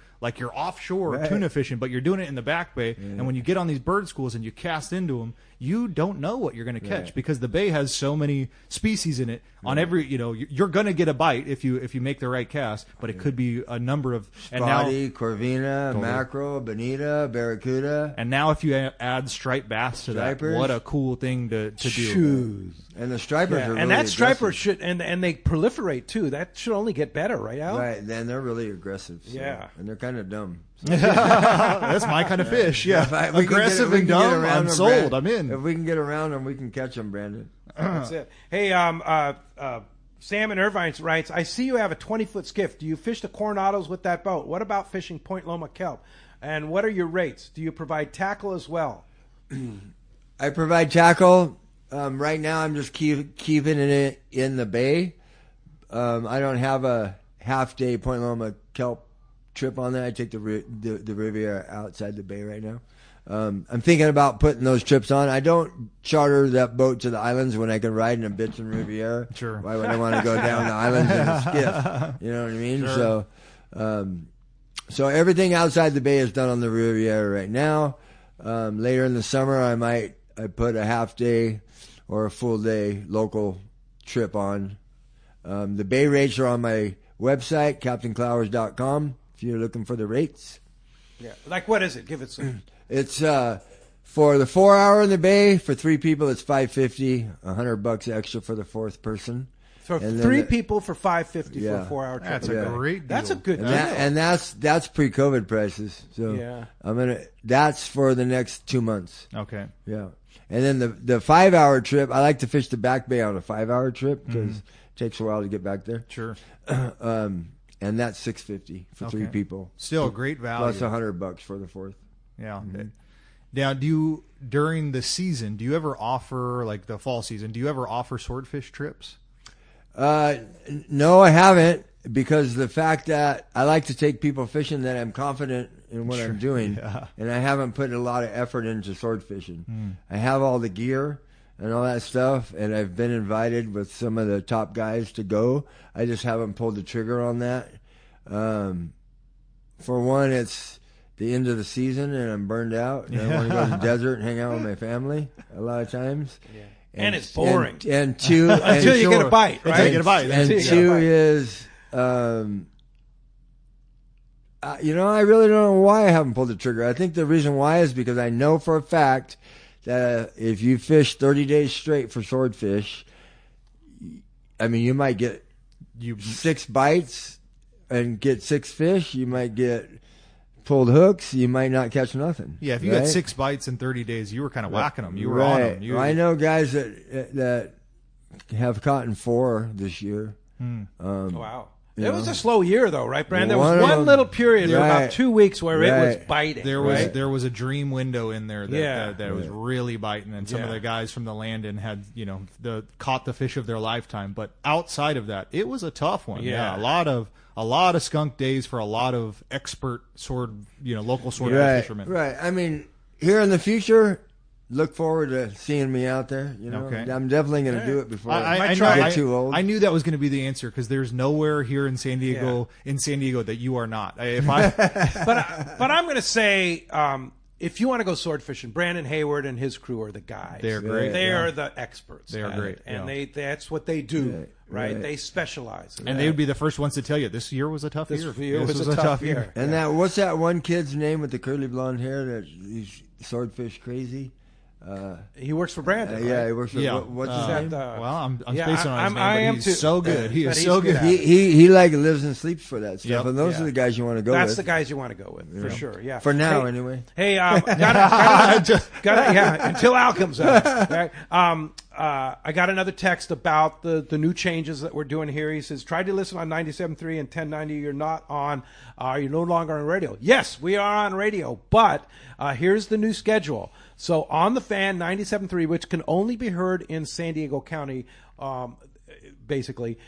Speaker 3: offshore tuna fishing, but you're doing it in the back bay. And when you get on these bird schools and you cast into them, you don't know what you're going to catch, because the bay has so many species in it. On every, you're going to get a bite if you make the right cast, but it could be a number of
Speaker 4: spotty, corvina, mackerel, bonita, barracuda.
Speaker 3: And now if you add striped bass to that, what a cool thing to do.
Speaker 4: And the stripers are really
Speaker 2: and that striper
Speaker 4: aggressive.
Speaker 2: should and they proliferate too. That should only get better, right, Al?
Speaker 4: Right, then they're really aggressive. So, and they're kind of dumb. So.
Speaker 3: That's my kind of fish. Yeah, aggressive and dumb. I'm sold. I'm in.
Speaker 4: If we can get around them, we can catch them, Brandon.
Speaker 2: That's it. Hey, Sam in Irvine writes, I see you have a 20-foot skiff. Do you fish the Coronados with that boat? What about fishing Point Loma kelp? And what are your rates? Do you provide tackle as well?
Speaker 4: I provide tackle. Right now, I'm just keeping it in the bay. I don't have a half-day Point Loma kelp trip on that. I take the Riviera outside the bay right now. I'm thinking about putting those trips on. I don't charter that boat to the islands when I can ride in a Bitchin' Riviera.
Speaker 3: Sure.
Speaker 4: Why would I want to go down the islands in a skiff? You know what I mean?
Speaker 3: Sure.
Speaker 4: So everything outside the bay is done on the Riviera right now. Later in the summer, I put a half day or a full day local trip on. The bay rates are on my website, CaptainClowers.com, if you're looking for the rates.
Speaker 2: Yeah. Like, what is it? Give it some.
Speaker 4: It's for the 4 hour in the bay for 3 people. It's $550, $100 extra for the fourth person.
Speaker 2: For three people for $550 for a 4 hour trip.
Speaker 3: That's a great deal.
Speaker 2: That's a good deal.
Speaker 4: And that's pre-COVID prices. So that's for the next 2 months.
Speaker 3: Okay.
Speaker 4: Yeah. And then the 5 hour trip, I like to fish the back bay on a 5 hour trip because it takes a while to get back there.
Speaker 3: Sure.
Speaker 4: And that's $650 for 3 people.
Speaker 3: Still a great value.
Speaker 4: Plus $100 for the fourth.
Speaker 3: Yeah. Now, during the season, do you ever offer, like the fall season, do you ever offer swordfish trips?
Speaker 4: No, I haven't, because the fact that I like to take people fishing that I'm confident in what I'm doing, and I haven't put a lot of effort into sword fishing. I have all the gear and all that stuff, and I've been invited with some of the top guys to go. I just haven't pulled the trigger on that. For one, it's the end of the season, and I'm burned out, and I want to go to the desert and hang out with my family a lot of times.
Speaker 2: And it's boring.
Speaker 4: And two,
Speaker 2: until you get a bite, right?
Speaker 3: Until you get a bite.
Speaker 4: And two is, I really don't know why I haven't pulled the trigger. I think the reason why is because I know for a fact that if you fish 30 days straight for swordfish, I mean, you might get 6 bites and get 6 fish. You might get pulled hooks. You might not catch nothing.
Speaker 3: Yeah, if you got 6 bites in 30 days, you were kind of whacking them. You were on them.
Speaker 4: I know guys that have caught in 4 this year.
Speaker 2: Wow. It was a slow year, though, right, Brand? There was
Speaker 4: One
Speaker 2: one little period, for about 2 weeks, where it was biting.
Speaker 3: There was a dream window in there that was really biting, and some of the guys from the Landon had caught the fish of their lifetime. But outside of that, it was a tough one. Yeah, a lot of skunk days for a lot of expert local swordfish fishermen.
Speaker 4: Right. I mean, here in the future, look forward to seeing me out there.
Speaker 3: Okay.
Speaker 4: I'm definitely going to do it before
Speaker 3: I
Speaker 4: get too old.
Speaker 3: I knew that was going to be the answer because there's nowhere here in San Diego that you are not.
Speaker 2: But I'm going to say, if you want to go sword fishing, Brandon Hayward and his crew are the guys.
Speaker 3: They're great.
Speaker 2: They are the experts.
Speaker 3: They are great,
Speaker 2: and that's what they do. Right. They specialize.
Speaker 3: And they would be the first ones to tell you this year was a tough year.
Speaker 2: This year was a tough year.
Speaker 4: And what's that one kid's name with the curly blonde hair that he's swordfish crazy?
Speaker 2: He works for Brandon.
Speaker 4: He works for. What's his name?
Speaker 3: Well, I'm spacing on his name, but he's so good. He is so good.
Speaker 4: He lives and sleeps for that stuff, and those are the guys you want to go with.
Speaker 2: That's the guys you want to go with for sure. Yeah.
Speaker 4: For now, anyway.
Speaker 2: Hey, until Al comes out. Right? I got another text about the new changes that we're doing here. He says, "Try to listen on 97.3 and 1090. You're not on. You're no longer on radio." Yes, we are on radio, but here's the new schedule. So on the Fan 97.3, which can only be heard in San Diego County, basically,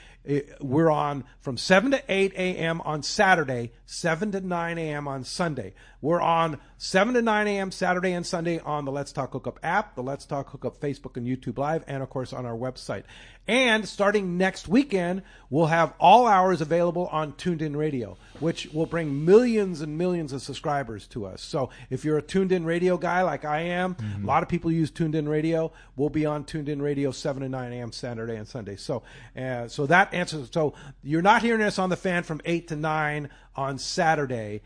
Speaker 2: we're on from 7 to 8 a.m. on Saturday, 7 to 9 a.m. on Sunday. We're on 7 to 9 a.m. Saturday and Sunday on the Let's Talk Hookup app, the Let's Talk Hookup Facebook and YouTube Live, and, of course, on our website. And starting next weekend, we'll have all hours available on Tuned In Radio, which will bring millions and millions of subscribers to us. So if you're a Tuned In Radio guy like I am, a lot of people use Tuned In Radio. We'll be on Tuned In Radio 7 to 9 a.m. Saturday and Sunday. So that answers. So you're not hearing us on the Fan from 8 to 9 on Saturday.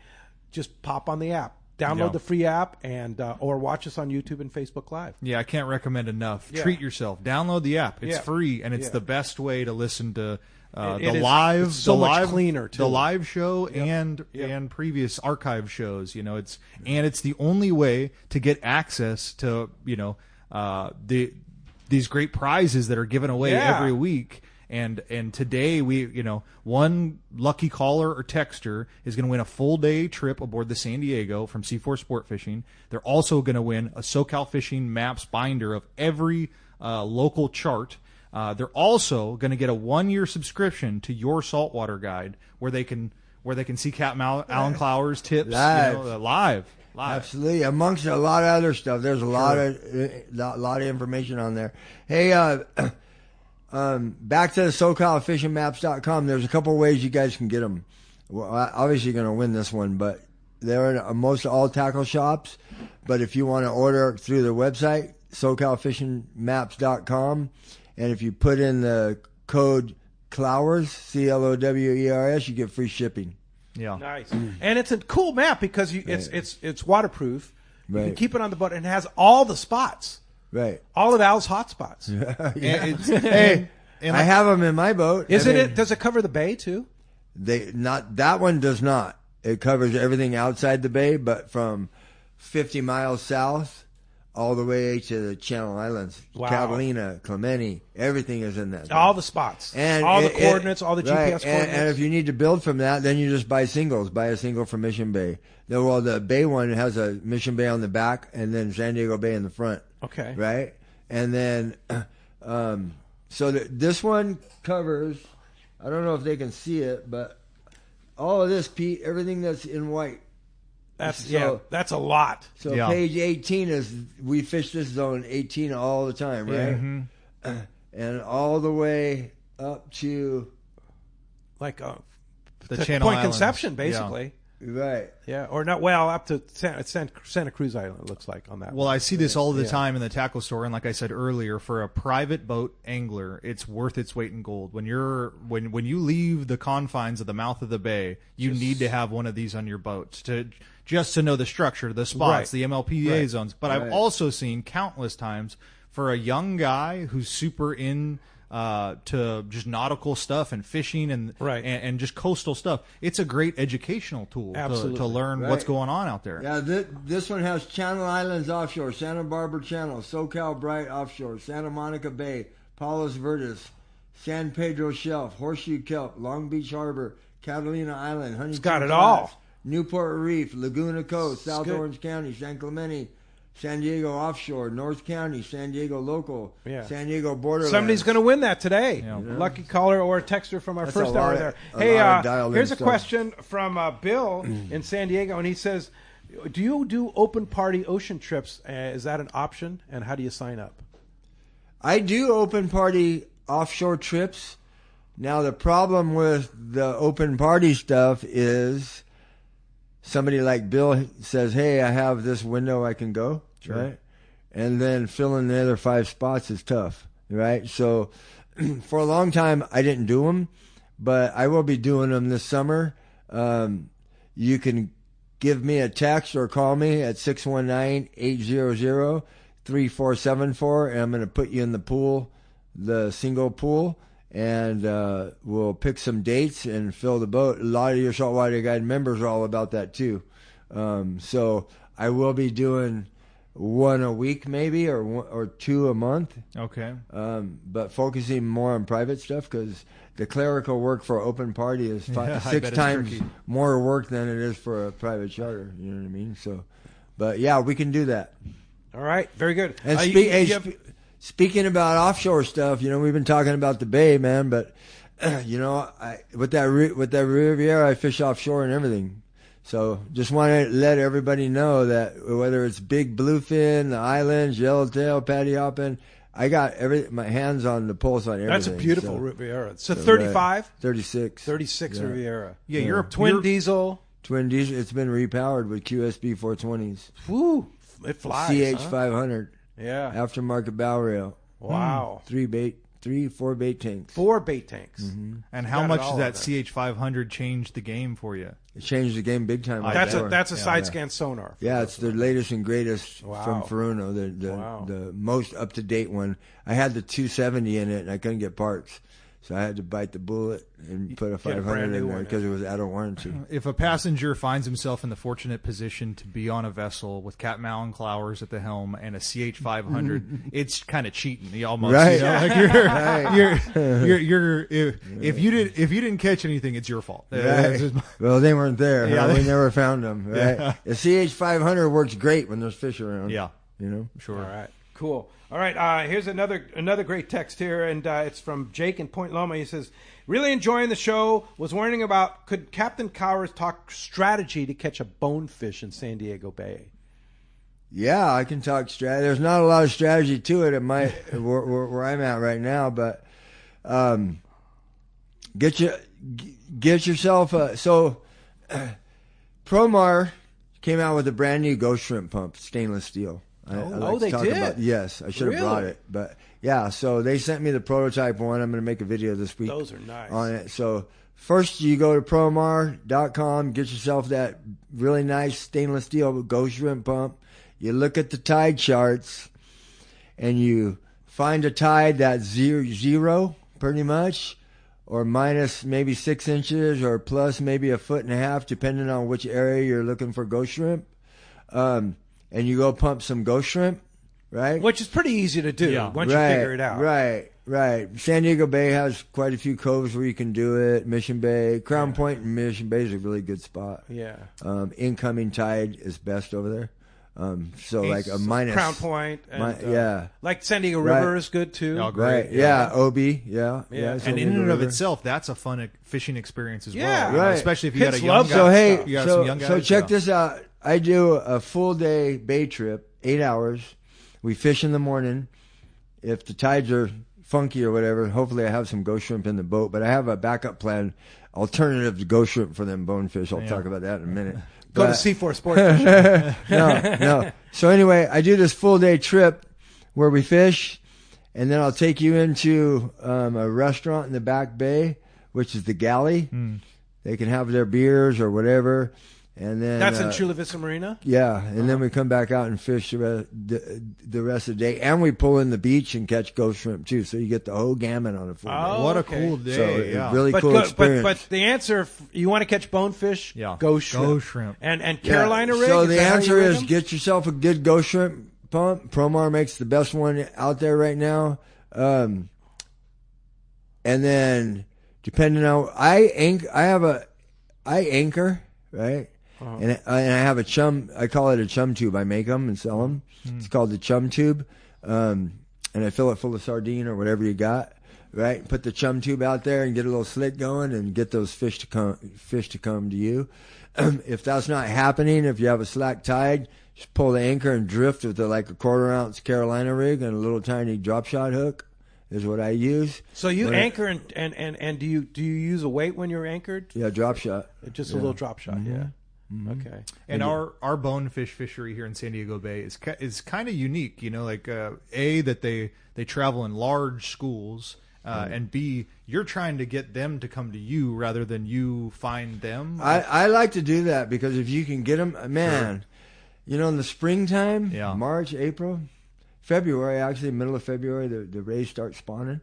Speaker 2: Just pop on the app. Download the free app and or watch us on YouTube and Facebook Live.
Speaker 3: Yeah, I can't recommend enough. Yeah. Treat yourself. Download the app. It's free, and it's the best way to listen to
Speaker 2: much cleaner too.
Speaker 3: The live show and previous archive shows. It's the only way to get access to these great prizes that are given away every week. And today one lucky caller or texter is going to win a full day trip aboard the San Diego from C4 Sport Fishing. They're also going to win a SoCal Fishing Maps binder of every local chart. They're also going to get a 1-year subscription to Your Saltwater Guide, where they can see Captain Alan Clowers tips live.
Speaker 4: Absolutely, amongst a lot of other stuff. There's a lot of information on there. Hey, back to the SoCalFishingMaps.com. There's a couple ways you guys can get them. Well, obviously you're going to win this one, but they're in most all tackle shops. But if you want to order through their website, SoCalFishingMaps.com, and if you put in the code Clowers, CLOWERS, you get free shipping.
Speaker 3: Yeah,
Speaker 2: nice. And it's a cool map because it's waterproof.
Speaker 4: Right.
Speaker 2: You can keep it on the boat, and it has all the spots.
Speaker 4: Right.
Speaker 2: All of Al's hot spots.
Speaker 4: I have them in my boat.
Speaker 2: Does it cover the bay too?
Speaker 4: That one does not. It covers everything outside the bay, but from 50 miles south all the way to the Channel Islands. Wow. Catalina, Clemente, everything is in that.
Speaker 2: All the spots. And all the coordinates, all the GPS coordinates.
Speaker 4: And if you need to build from that, then you just buy singles. Buy a single from Mission Bay. The Bay one has a Mission Bay on the back and then San Diego Bay in the front.
Speaker 2: Okay.
Speaker 4: Right? And then, this one covers, I don't know if they can see it, but all of this, Pete, everything that's in white.
Speaker 2: That's a lot.
Speaker 4: So page 18 is, we fish this zone 18 all the time, right?
Speaker 3: Yeah. Mm-hmm.
Speaker 4: And all the way up to
Speaker 2: like
Speaker 3: the Channel
Speaker 2: Point
Speaker 3: Islands.
Speaker 2: Conception, basically.
Speaker 4: Right.
Speaker 2: Yeah, or not. Well, up to Santa Cruz Island, it looks like on that.
Speaker 3: Well,
Speaker 2: one.
Speaker 3: I see this all the time in the tackle store, and like I said earlier, for a private boat angler, it's worth its weight in gold. When you leave the confines of the mouth of the bay, you need to have one of these on your boat to know the structure, the spots, the MLPA zones. But I've also seen countless times for a young guy who's super in to just nautical stuff and fishing and just coastal stuff. It's a great educational tool to learn what's going on out there.
Speaker 4: Yeah, this one has Channel Islands offshore, Santa Barbara Channel, SoCal Bright offshore, Santa Monica Bay, Palos Verdes, San Pedro Shelf, Horseshoe Kelp, Long Beach Harbor, Catalina Island, Huntington.
Speaker 2: It's got it
Speaker 4: Flats,
Speaker 2: all.
Speaker 4: Newport Reef, Laguna Coast, South Orange County, San Clemente, San Diego offshore, North County, San Diego local, San Diego borderlands.
Speaker 2: Somebody's going to win that today. Yeah. Lucky caller or a texter from our first hour there. Hey, here's a question from Bill in San Diego, and he says, do you do open party ocean trips? Is that an option, and how do you sign up?
Speaker 4: I do open party offshore trips. Now, the problem with the open party stuff is somebody like Bill says, hey, I have this window I can go, right? And then filling the other 5 spots is tough, right? So for a long time, I didn't do them, but I will be doing them this summer. You can give me a text or call me at 619-800-3474, and I'm going to put you in the pool, the single pool, and we'll pick some dates and fill the boat. A lot of your Saltwater Guide members are all about that too. So I will be doing 1 a week maybe, or 2 a month.
Speaker 3: Okay.
Speaker 4: But focusing more on private stuff, because the clerical work for open party is 6 times more work than it is for a private charter. You know what I mean? So, but yeah, we can do that.
Speaker 2: All right. Very good.
Speaker 4: And speaking about offshore stuff, we've been talking about the bay, man, but with that Riviera, I fish offshore and everything. So just want to let everybody know that whether it's big bluefin, the islands, yellowtail, patty hopping, I got my hands on the pulse on everything.
Speaker 2: That's a beautiful Riviera. It's a 35?
Speaker 4: 36.
Speaker 2: 36 Riviera.
Speaker 3: Yeah, you're a
Speaker 2: twin diesel.
Speaker 4: Twin diesel. It's been repowered with QSB 420s.
Speaker 2: Woo, it flies.
Speaker 4: CH500.
Speaker 2: Yeah.
Speaker 4: Aftermarket bow rail.
Speaker 2: Wow.
Speaker 4: 4 bait tanks.
Speaker 2: 4 bait tanks.
Speaker 4: Mm-hmm.
Speaker 3: And how much does that CH500 change the game for you?
Speaker 4: It changed the game big time.
Speaker 2: That's a side scan sonar.
Speaker 4: Yeah, it's the latest and greatest from Furuno, the most up to date one. I had the 270 in it, and I couldn't get parts, so I had to bite the bullet and put a 500 in there because it was out of warranty.
Speaker 3: If a passenger finds himself in the fortunate position to be on a vessel with Captain Alan Clowers at the helm and a CH500, it's kind of cheating. You almost,
Speaker 4: right.
Speaker 3: If you didn't catch anything, it's your fault.
Speaker 4: Right. Well, they weren't there. Yeah, we never found them. Right. Yeah. The CH500 works great when there's fish around.
Speaker 3: Yeah,
Speaker 2: sure. All right, cool. All right, here's another great text here, and it's from Jake in Point Loma. He says, really enjoying the show. Was wondering about, could Captain Cowers talk strategy to catch a bonefish in San Diego Bay?
Speaker 4: Yeah, I can talk strategy. There's not a lot of strategy to it where I'm at right now, but get yourself Promar came out with a brand new ghost shrimp pump, stainless steel.
Speaker 2: They did?
Speaker 4: Yes, I should have brought it. But yeah, so they sent me the prototype one. I'm going to make a video this week.
Speaker 2: Those are nice.
Speaker 4: On it. So first you go to promar.com, get yourself that really nice stainless steel ghost shrimp pump. You look at the tide charts and you find a tide that's zero pretty much, or minus maybe 6 inches, or plus maybe 1.5 feet, depending on which area you're looking for ghost shrimp. And you go pump some ghost shrimp, right?
Speaker 2: Which is pretty easy to do once you figure it out.
Speaker 4: Right. San Diego Bay has quite a few coves where you can do it. Mission Bay, Crown Point and Mission Bay is a really good spot.
Speaker 2: Yeah.
Speaker 4: Incoming tide is best over there. So like a minus.
Speaker 2: Crown Point. And, like San Diego River is good too.
Speaker 3: Oh, great.
Speaker 4: Right. Yeah. OB. Yeah.
Speaker 3: And in and of itself, that's a fun fishing experience as well.
Speaker 4: Right.
Speaker 3: Especially if you had a young guy.
Speaker 4: So hey, so check this out. I do a full day bay trip, 8 hours. We fish in the morning. If the tides are funky or whatever, hopefully I have some ghost shrimp in the boat. But I have a backup plan, alternative to ghost shrimp for them bonefish. I'll talk about that in a minute.
Speaker 2: Go to C4 Sport Fishing.
Speaker 4: No. So anyway, I do this full day trip where we fish, and then I'll take you into a restaurant in the back bay, which is the Galley. They can have their beers or whatever. And then
Speaker 2: That's in Chula Vista Marina?
Speaker 4: Yeah, and then we come back out and fish the rest of the day. And we pull in the beach and catch ghost shrimp, too. So you get the whole gamut on a full day.
Speaker 3: What a cool day.
Speaker 4: So really
Speaker 2: but
Speaker 4: cool experience.
Speaker 2: But the answer, you want to catch bonefish, ghost shrimp.
Speaker 3: Ghost shrimp.
Speaker 2: And Carolina rig?
Speaker 4: So the answer is
Speaker 2: them?
Speaker 4: get yourself a good ghost shrimp pump. Promar makes the best one out there right now. And then depending on I anchor, right? And I have a chum. I call it a chum tube. I make them and sell them. It's called the chum tube. And I fill it full of sardine or whatever you got, right? Put the chum tube out there and get a little slit going and get those fish to come to you. If that's not happening, if you have a slack tide, just pull the anchor and drift with like a 1/4 ounce Carolina rig and a little tiny drop shot hook. Is what I use.
Speaker 2: So you anchor and do you use a weight when you're anchored?
Speaker 4: Yeah, drop shot.
Speaker 2: Just a little drop shot. Yeah. Okay.
Speaker 3: And our bonefish fishery here in San Diego Bay is kind of unique, like that they travel in large schools, and B, you're trying to get them to come to you rather than you find them.
Speaker 4: I like to do that because if you can get them, man, in the springtime, March, April, February, actually middle of February, the rays start spawning.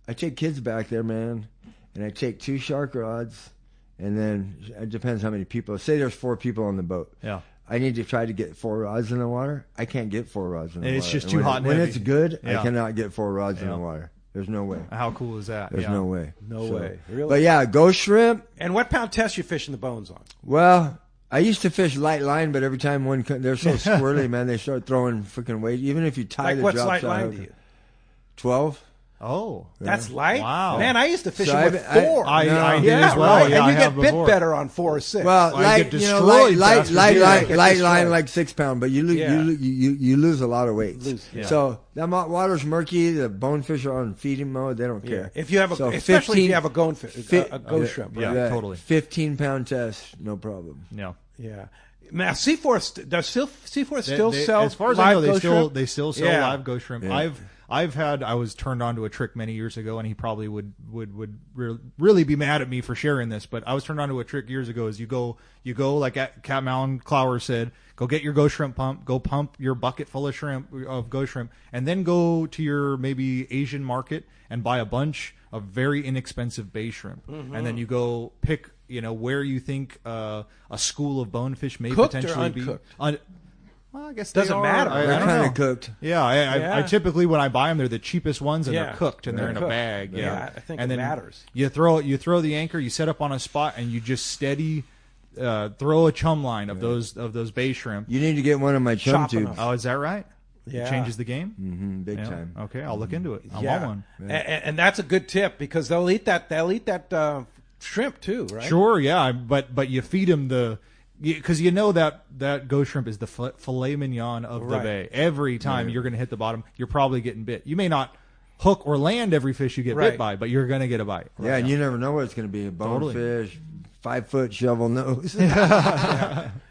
Speaker 4: I take kids back there, man, and I take 2 shark rods. And then it depends how many people. Say there's 4 people on the boat.
Speaker 3: Yeah.
Speaker 4: I need to try to get 4 rods in the water. I can't get 4 rods in the water.
Speaker 3: It's just too hot and
Speaker 4: when
Speaker 3: heavy.
Speaker 4: it's good, I cannot get 4 rods in the water. There's no way.
Speaker 3: How cool is that?
Speaker 4: There's no way.
Speaker 2: No way. Really?
Speaker 4: But yeah, ghost shrimp.
Speaker 2: And what pound test you fishing the bones on?
Speaker 4: Well, I used to fish light line, but every time they're so squirrely, man, they start throwing freaking weight. Even if you tie the
Speaker 2: what's
Speaker 4: drop
Speaker 2: light
Speaker 4: shot
Speaker 2: line
Speaker 4: hook.
Speaker 2: to you?
Speaker 4: 12.
Speaker 3: Oh,
Speaker 2: that's light.
Speaker 3: Wow,
Speaker 2: man! I used to fish
Speaker 4: So
Speaker 2: with 4.
Speaker 3: I did as well.
Speaker 2: Right?
Speaker 3: Yeah,
Speaker 2: and you
Speaker 3: I have
Speaker 2: get bit
Speaker 3: before.
Speaker 2: better on 4 or 6.
Speaker 4: Well, light line like 6 pound, but you lose a lot of weight. So that water's murky. The bonefish are on feeding mode. They don't care.
Speaker 2: If you have especially if you have a ghost shrimp.
Speaker 3: Yeah, totally.
Speaker 4: 15-pound test, no problem.
Speaker 3: No.
Speaker 2: Yeah. Now, C4 does C4 still sell
Speaker 3: as far as
Speaker 2: live
Speaker 3: I know,
Speaker 2: ghost shrimp?
Speaker 3: they still sell live ghost shrimp.
Speaker 4: Yeah.
Speaker 3: I was turned on to a trick many years ago, and he probably would really be mad at me for sharing this. But I was turned on to a trick years ago. Is you go like Captain Alan Clowers said, go get your ghost shrimp pump, go pump your bucket full of ghost shrimp, and then go to your maybe Asian market and buy a bunch of very inexpensive bay shrimp, and then you go pick where you think a school of bonefish may
Speaker 2: cooked
Speaker 3: potentially
Speaker 2: or
Speaker 3: be.
Speaker 2: uncooked?
Speaker 3: Well, I guess
Speaker 2: doesn't matter.
Speaker 3: I
Speaker 4: They're
Speaker 3: don't
Speaker 4: kind
Speaker 3: know.
Speaker 4: of cooked.
Speaker 3: Yeah, I typically when I buy them, they're the cheapest ones, and they're cooked and they're in a
Speaker 2: cooked.
Speaker 3: bag.
Speaker 2: Yeah, I think
Speaker 3: and
Speaker 2: it
Speaker 3: then
Speaker 2: matters.
Speaker 3: You throw the anchor, you set up on a spot, and you just steady throw a chum line of those bay shrimp.
Speaker 4: You need to get one of my chum
Speaker 2: Chopping
Speaker 4: tubes.
Speaker 2: them.
Speaker 3: Oh, is that right?
Speaker 2: Yeah.
Speaker 3: It changes the game.
Speaker 4: Big
Speaker 3: Yeah.
Speaker 4: time.
Speaker 3: Okay, I'll look into it. I
Speaker 2: Yeah.
Speaker 3: want one.
Speaker 2: And that's a good tip because they'll eat that shrimp too, right?
Speaker 3: Sure, yeah, but you feed them because that ghost shrimp is the filet mignon of the bay. Every time you're going to hit the bottom, you're probably getting bit. You may not hook or land every fish you get bit by, but you're going to get a bite.
Speaker 4: Yeah, and you never know what it's going to be. A bonefish, 5-foot shovel nose.
Speaker 2: And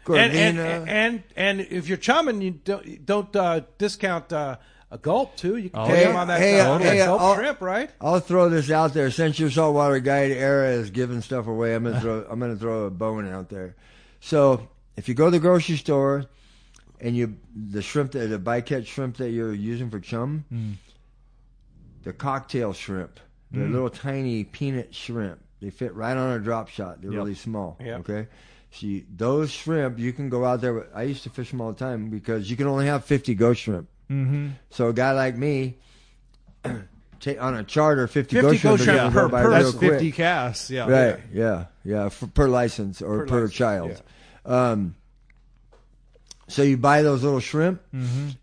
Speaker 2: if you're chumming, you don't discount a gulp too. You can take them on that gulp shrimp, right?
Speaker 4: I'll throw this out there. Since your saltwater guide era is giving stuff away, I'm gonna throw a bone out there. So if you go to the grocery store and the bycatch shrimp that you're using for chum, the cocktail shrimp, they're little tiny peanut shrimp. They fit right on a drop shot. They're really small.
Speaker 2: Yep.
Speaker 4: Okay. See, those shrimp, you can go out there. I used to fish them all the time because you can only have 50 ghost shrimp. Mm-hmm. So a guy like me, take on a charter 50 ghost shrimp
Speaker 2: per
Speaker 3: That's
Speaker 4: real
Speaker 3: 50
Speaker 4: quick.
Speaker 3: casts. Yeah.
Speaker 4: Right. Yeah. Per license or per
Speaker 2: license,
Speaker 4: child.
Speaker 2: yeah.
Speaker 4: So you buy those little shrimp,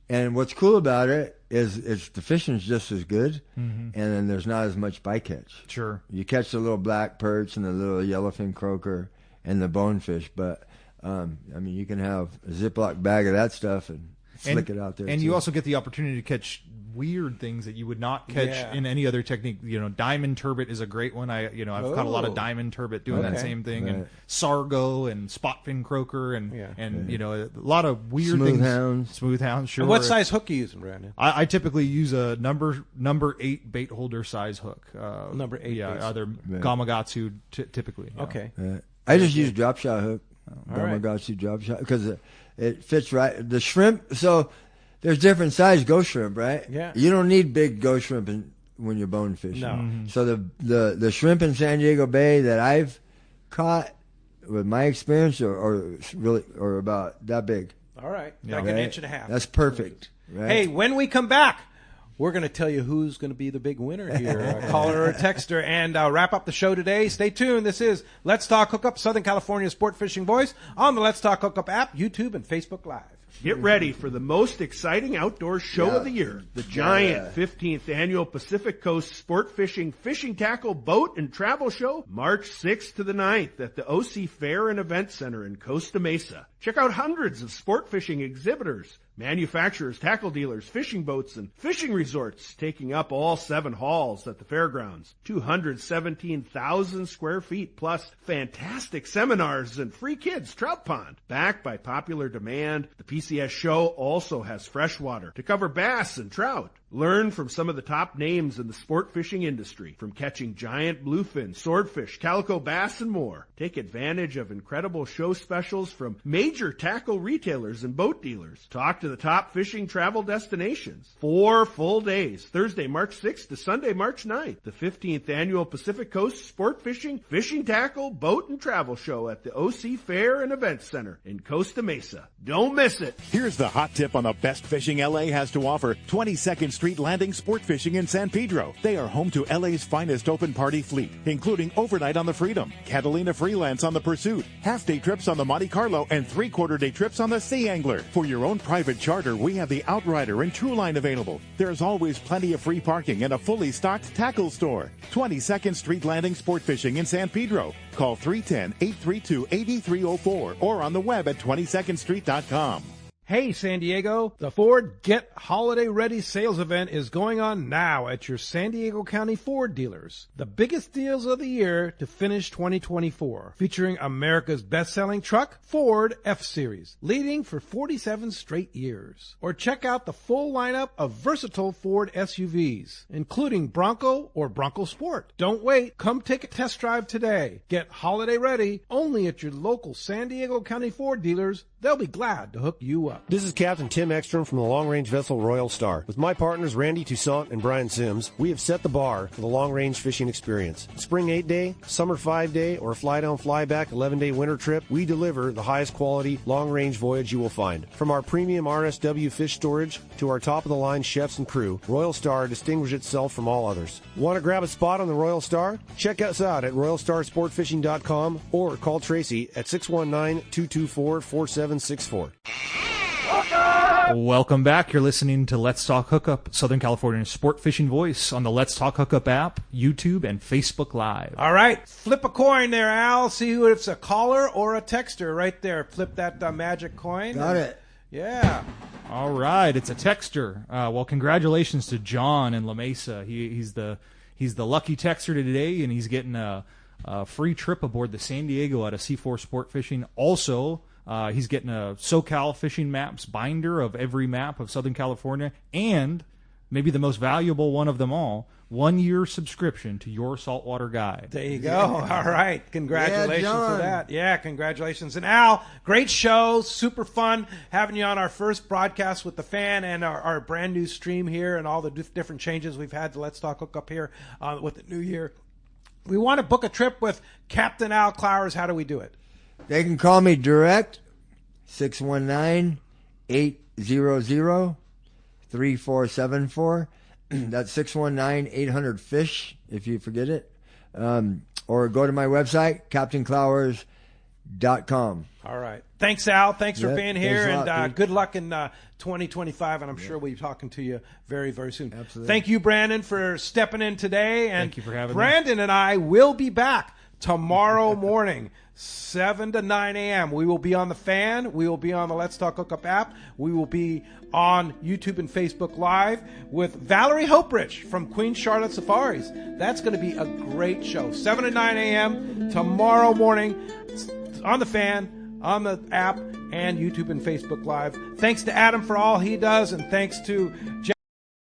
Speaker 4: and what's cool about it is the fishing's just as good, and then there's not as much bycatch.
Speaker 3: Sure.
Speaker 4: You catch the little black perch and the little yellowfin croaker and the bonefish, but you can have a Ziploc bag of that stuff and flick it out there.
Speaker 3: And
Speaker 4: too.
Speaker 3: you also get the opportunity to catch weird things that you would not catch in any other technique. Diamond turbot is a great one. I've caught a lot of diamond turbot doing that same thing, and sargo and spotfin croaker, and a lot of weird things. Smooth hounds, sure.
Speaker 2: And what size hook are you using, Brandon?
Speaker 3: I typically use a number 8 bait holder size hook.
Speaker 2: Number 8.
Speaker 3: Yeah, either Gamakatsu typically. Yeah.
Speaker 2: Okay.
Speaker 4: I just use drop shot hook.
Speaker 2: Right.
Speaker 4: Gamakatsu drop shot because it fits right. The shrimp. So there's different size ghost shrimp, right?
Speaker 2: Yeah.
Speaker 4: You don't need big ghost shrimp when you're bone fishing.
Speaker 2: No.
Speaker 3: Mm-hmm.
Speaker 4: So the shrimp in San Diego Bay that I've caught, with my experience, or about that big.
Speaker 2: All right. Like an inch and a half.
Speaker 4: That's perfect. Right?
Speaker 2: Hey, when we come back, we're going to tell you who's going to be the big winner here, a caller or a texter, and wrap up the show today. Stay tuned. This is Let's Talk Hookup, Southern California sport fishing voice on the Let's Talk Hookup app, YouTube, and Facebook Live.
Speaker 8: Get ready for the most exciting outdoor show of the year, the giant 15th Annual Pacific Coast Sport Fishing Tackle, Boat, and Travel Show, March 6th to the 9th at the OC Fair and Event Center in Costa Mesa. Check out hundreds of sport fishing exhibitors, manufacturers, tackle dealers, fishing boats, and fishing resorts taking up all 7 halls at the fairgrounds. 217,000 square feet, plus fantastic seminars and free kids trout pond. Backed by popular demand, the PCS show also has freshwater to cover bass and trout. Learn from some of the top names in the sport fishing industry, from catching giant bluefin, swordfish, calico bass, and more. Take advantage of incredible show specials from major tackle retailers and boat dealers. Talk to the top fishing travel destinations. 4 full days, Thursday, March 6th to Sunday, March 9th. The 15th Annual Pacific Coast Sport Fishing Tackle, Boat, and Travel Show at the OC Fair and Event Center in Costa Mesa. Don't miss it.
Speaker 9: Here's the hot tip on the best fishing LA has to offer. 22nd Street Landing Sport Fishing in San Pedro. They are home to LA's finest open party fleet, including overnight on the Freedom, Catalina Freelance on the Pursuit, half-day trips on the Monte Carlo, and 3/4-day trips on the Sea Angler. For your own private charter, we have the Outrider and True Line available. There's always plenty of free parking and a fully stocked tackle store. 22nd Street Landing Sport Fishing in San Pedro. Call 310-832-8304 or on the web at 22ndstreet.com.
Speaker 2: Hey, San Diego, the Ford Get Holiday Ready sales event is going on now at your San Diego County Ford dealers. The biggest deals of the year to finish 2024, featuring America's best-selling truck, Ford F-Series, leading for 47 straight years. Or check out the full lineup of versatile Ford SUVs, including Bronco or Bronco Sport. Don't wait. Come take a test drive today. Get holiday ready only at your local San Diego County Ford dealers. They'll be glad to hook you up.
Speaker 10: This is Captain Tim Ekstrom from the long-range vessel Royal Star. With my partners Randy Toussaint and Brian Sims, we have set the bar for the long-range fishing experience. Spring 8-day, summer 5-day, or fly-down, fly-back 11-day winter trip, we deliver the highest quality long-range voyage you will find. From our premium RSW fish storage to our top-of-the-line chefs and crew, Royal Star distinguishes itself from all others. Want to grab a spot on the Royal Star? Check us out at RoyalStarSportFishing.com or call Tracy at 619-224-4764.
Speaker 3: Welcome back. You're listening to Let's Talk Hookup, Southern California's sport fishing voice on the Let's Talk Hookup app, YouTube, and Facebook Live.
Speaker 2: All right. Flip a coin there, Al. See who it's a caller or a texter right there. Flip that magic coin.
Speaker 4: Got it.
Speaker 2: Yeah.
Speaker 3: All right. It's a texter. Well, congratulations to John in La Mesa. He's the lucky texter today, and he's getting a free trip aboard the San Diego out of C4 Sport Fishing. Also, he's getting a SoCal Fishing Maps binder of every map of Southern California, and maybe the most valuable one of them all, 1-year subscription to Your Saltwater Guide.
Speaker 2: There you go. All right. Congratulations
Speaker 4: John.
Speaker 2: for that. Yeah, congratulations. And Al, great show. Super fun having you on our first broadcast with the fan and our brand new stream here and all the different changes we've had to Let's Talk Hookup here with the new year. We want to book a trip with Captain Al Clowers. How do we do it?
Speaker 4: They can call me direct, 619-800-3474. That's 619-800-FISH, if you forget it. Or go to my website, CaptainClowers.com.
Speaker 2: All right. Thanks, Al. Thanks for being here.
Speaker 4: Thanks a lot,
Speaker 2: and good luck in 2025. And I'm sure we'll be talking to you very, very soon.
Speaker 4: Absolutely.
Speaker 2: Thank you, Brandon, for stepping in today. And
Speaker 3: Thank you for having me.
Speaker 2: Brandon and I will be back tomorrow morning, 7 to 9 a.m. We will be on the Fan. We will be on the Let's Talk Hookup app. We will be on YouTube and Facebook Live with Valerie Hoprich from Queen Charlotte Safaris. That's going to be a great show. 7 to 9 a.m. tomorrow morning on the Fan, on the app, and YouTube and Facebook Live. Thanks to Adam for all he does, and thanks to Jeff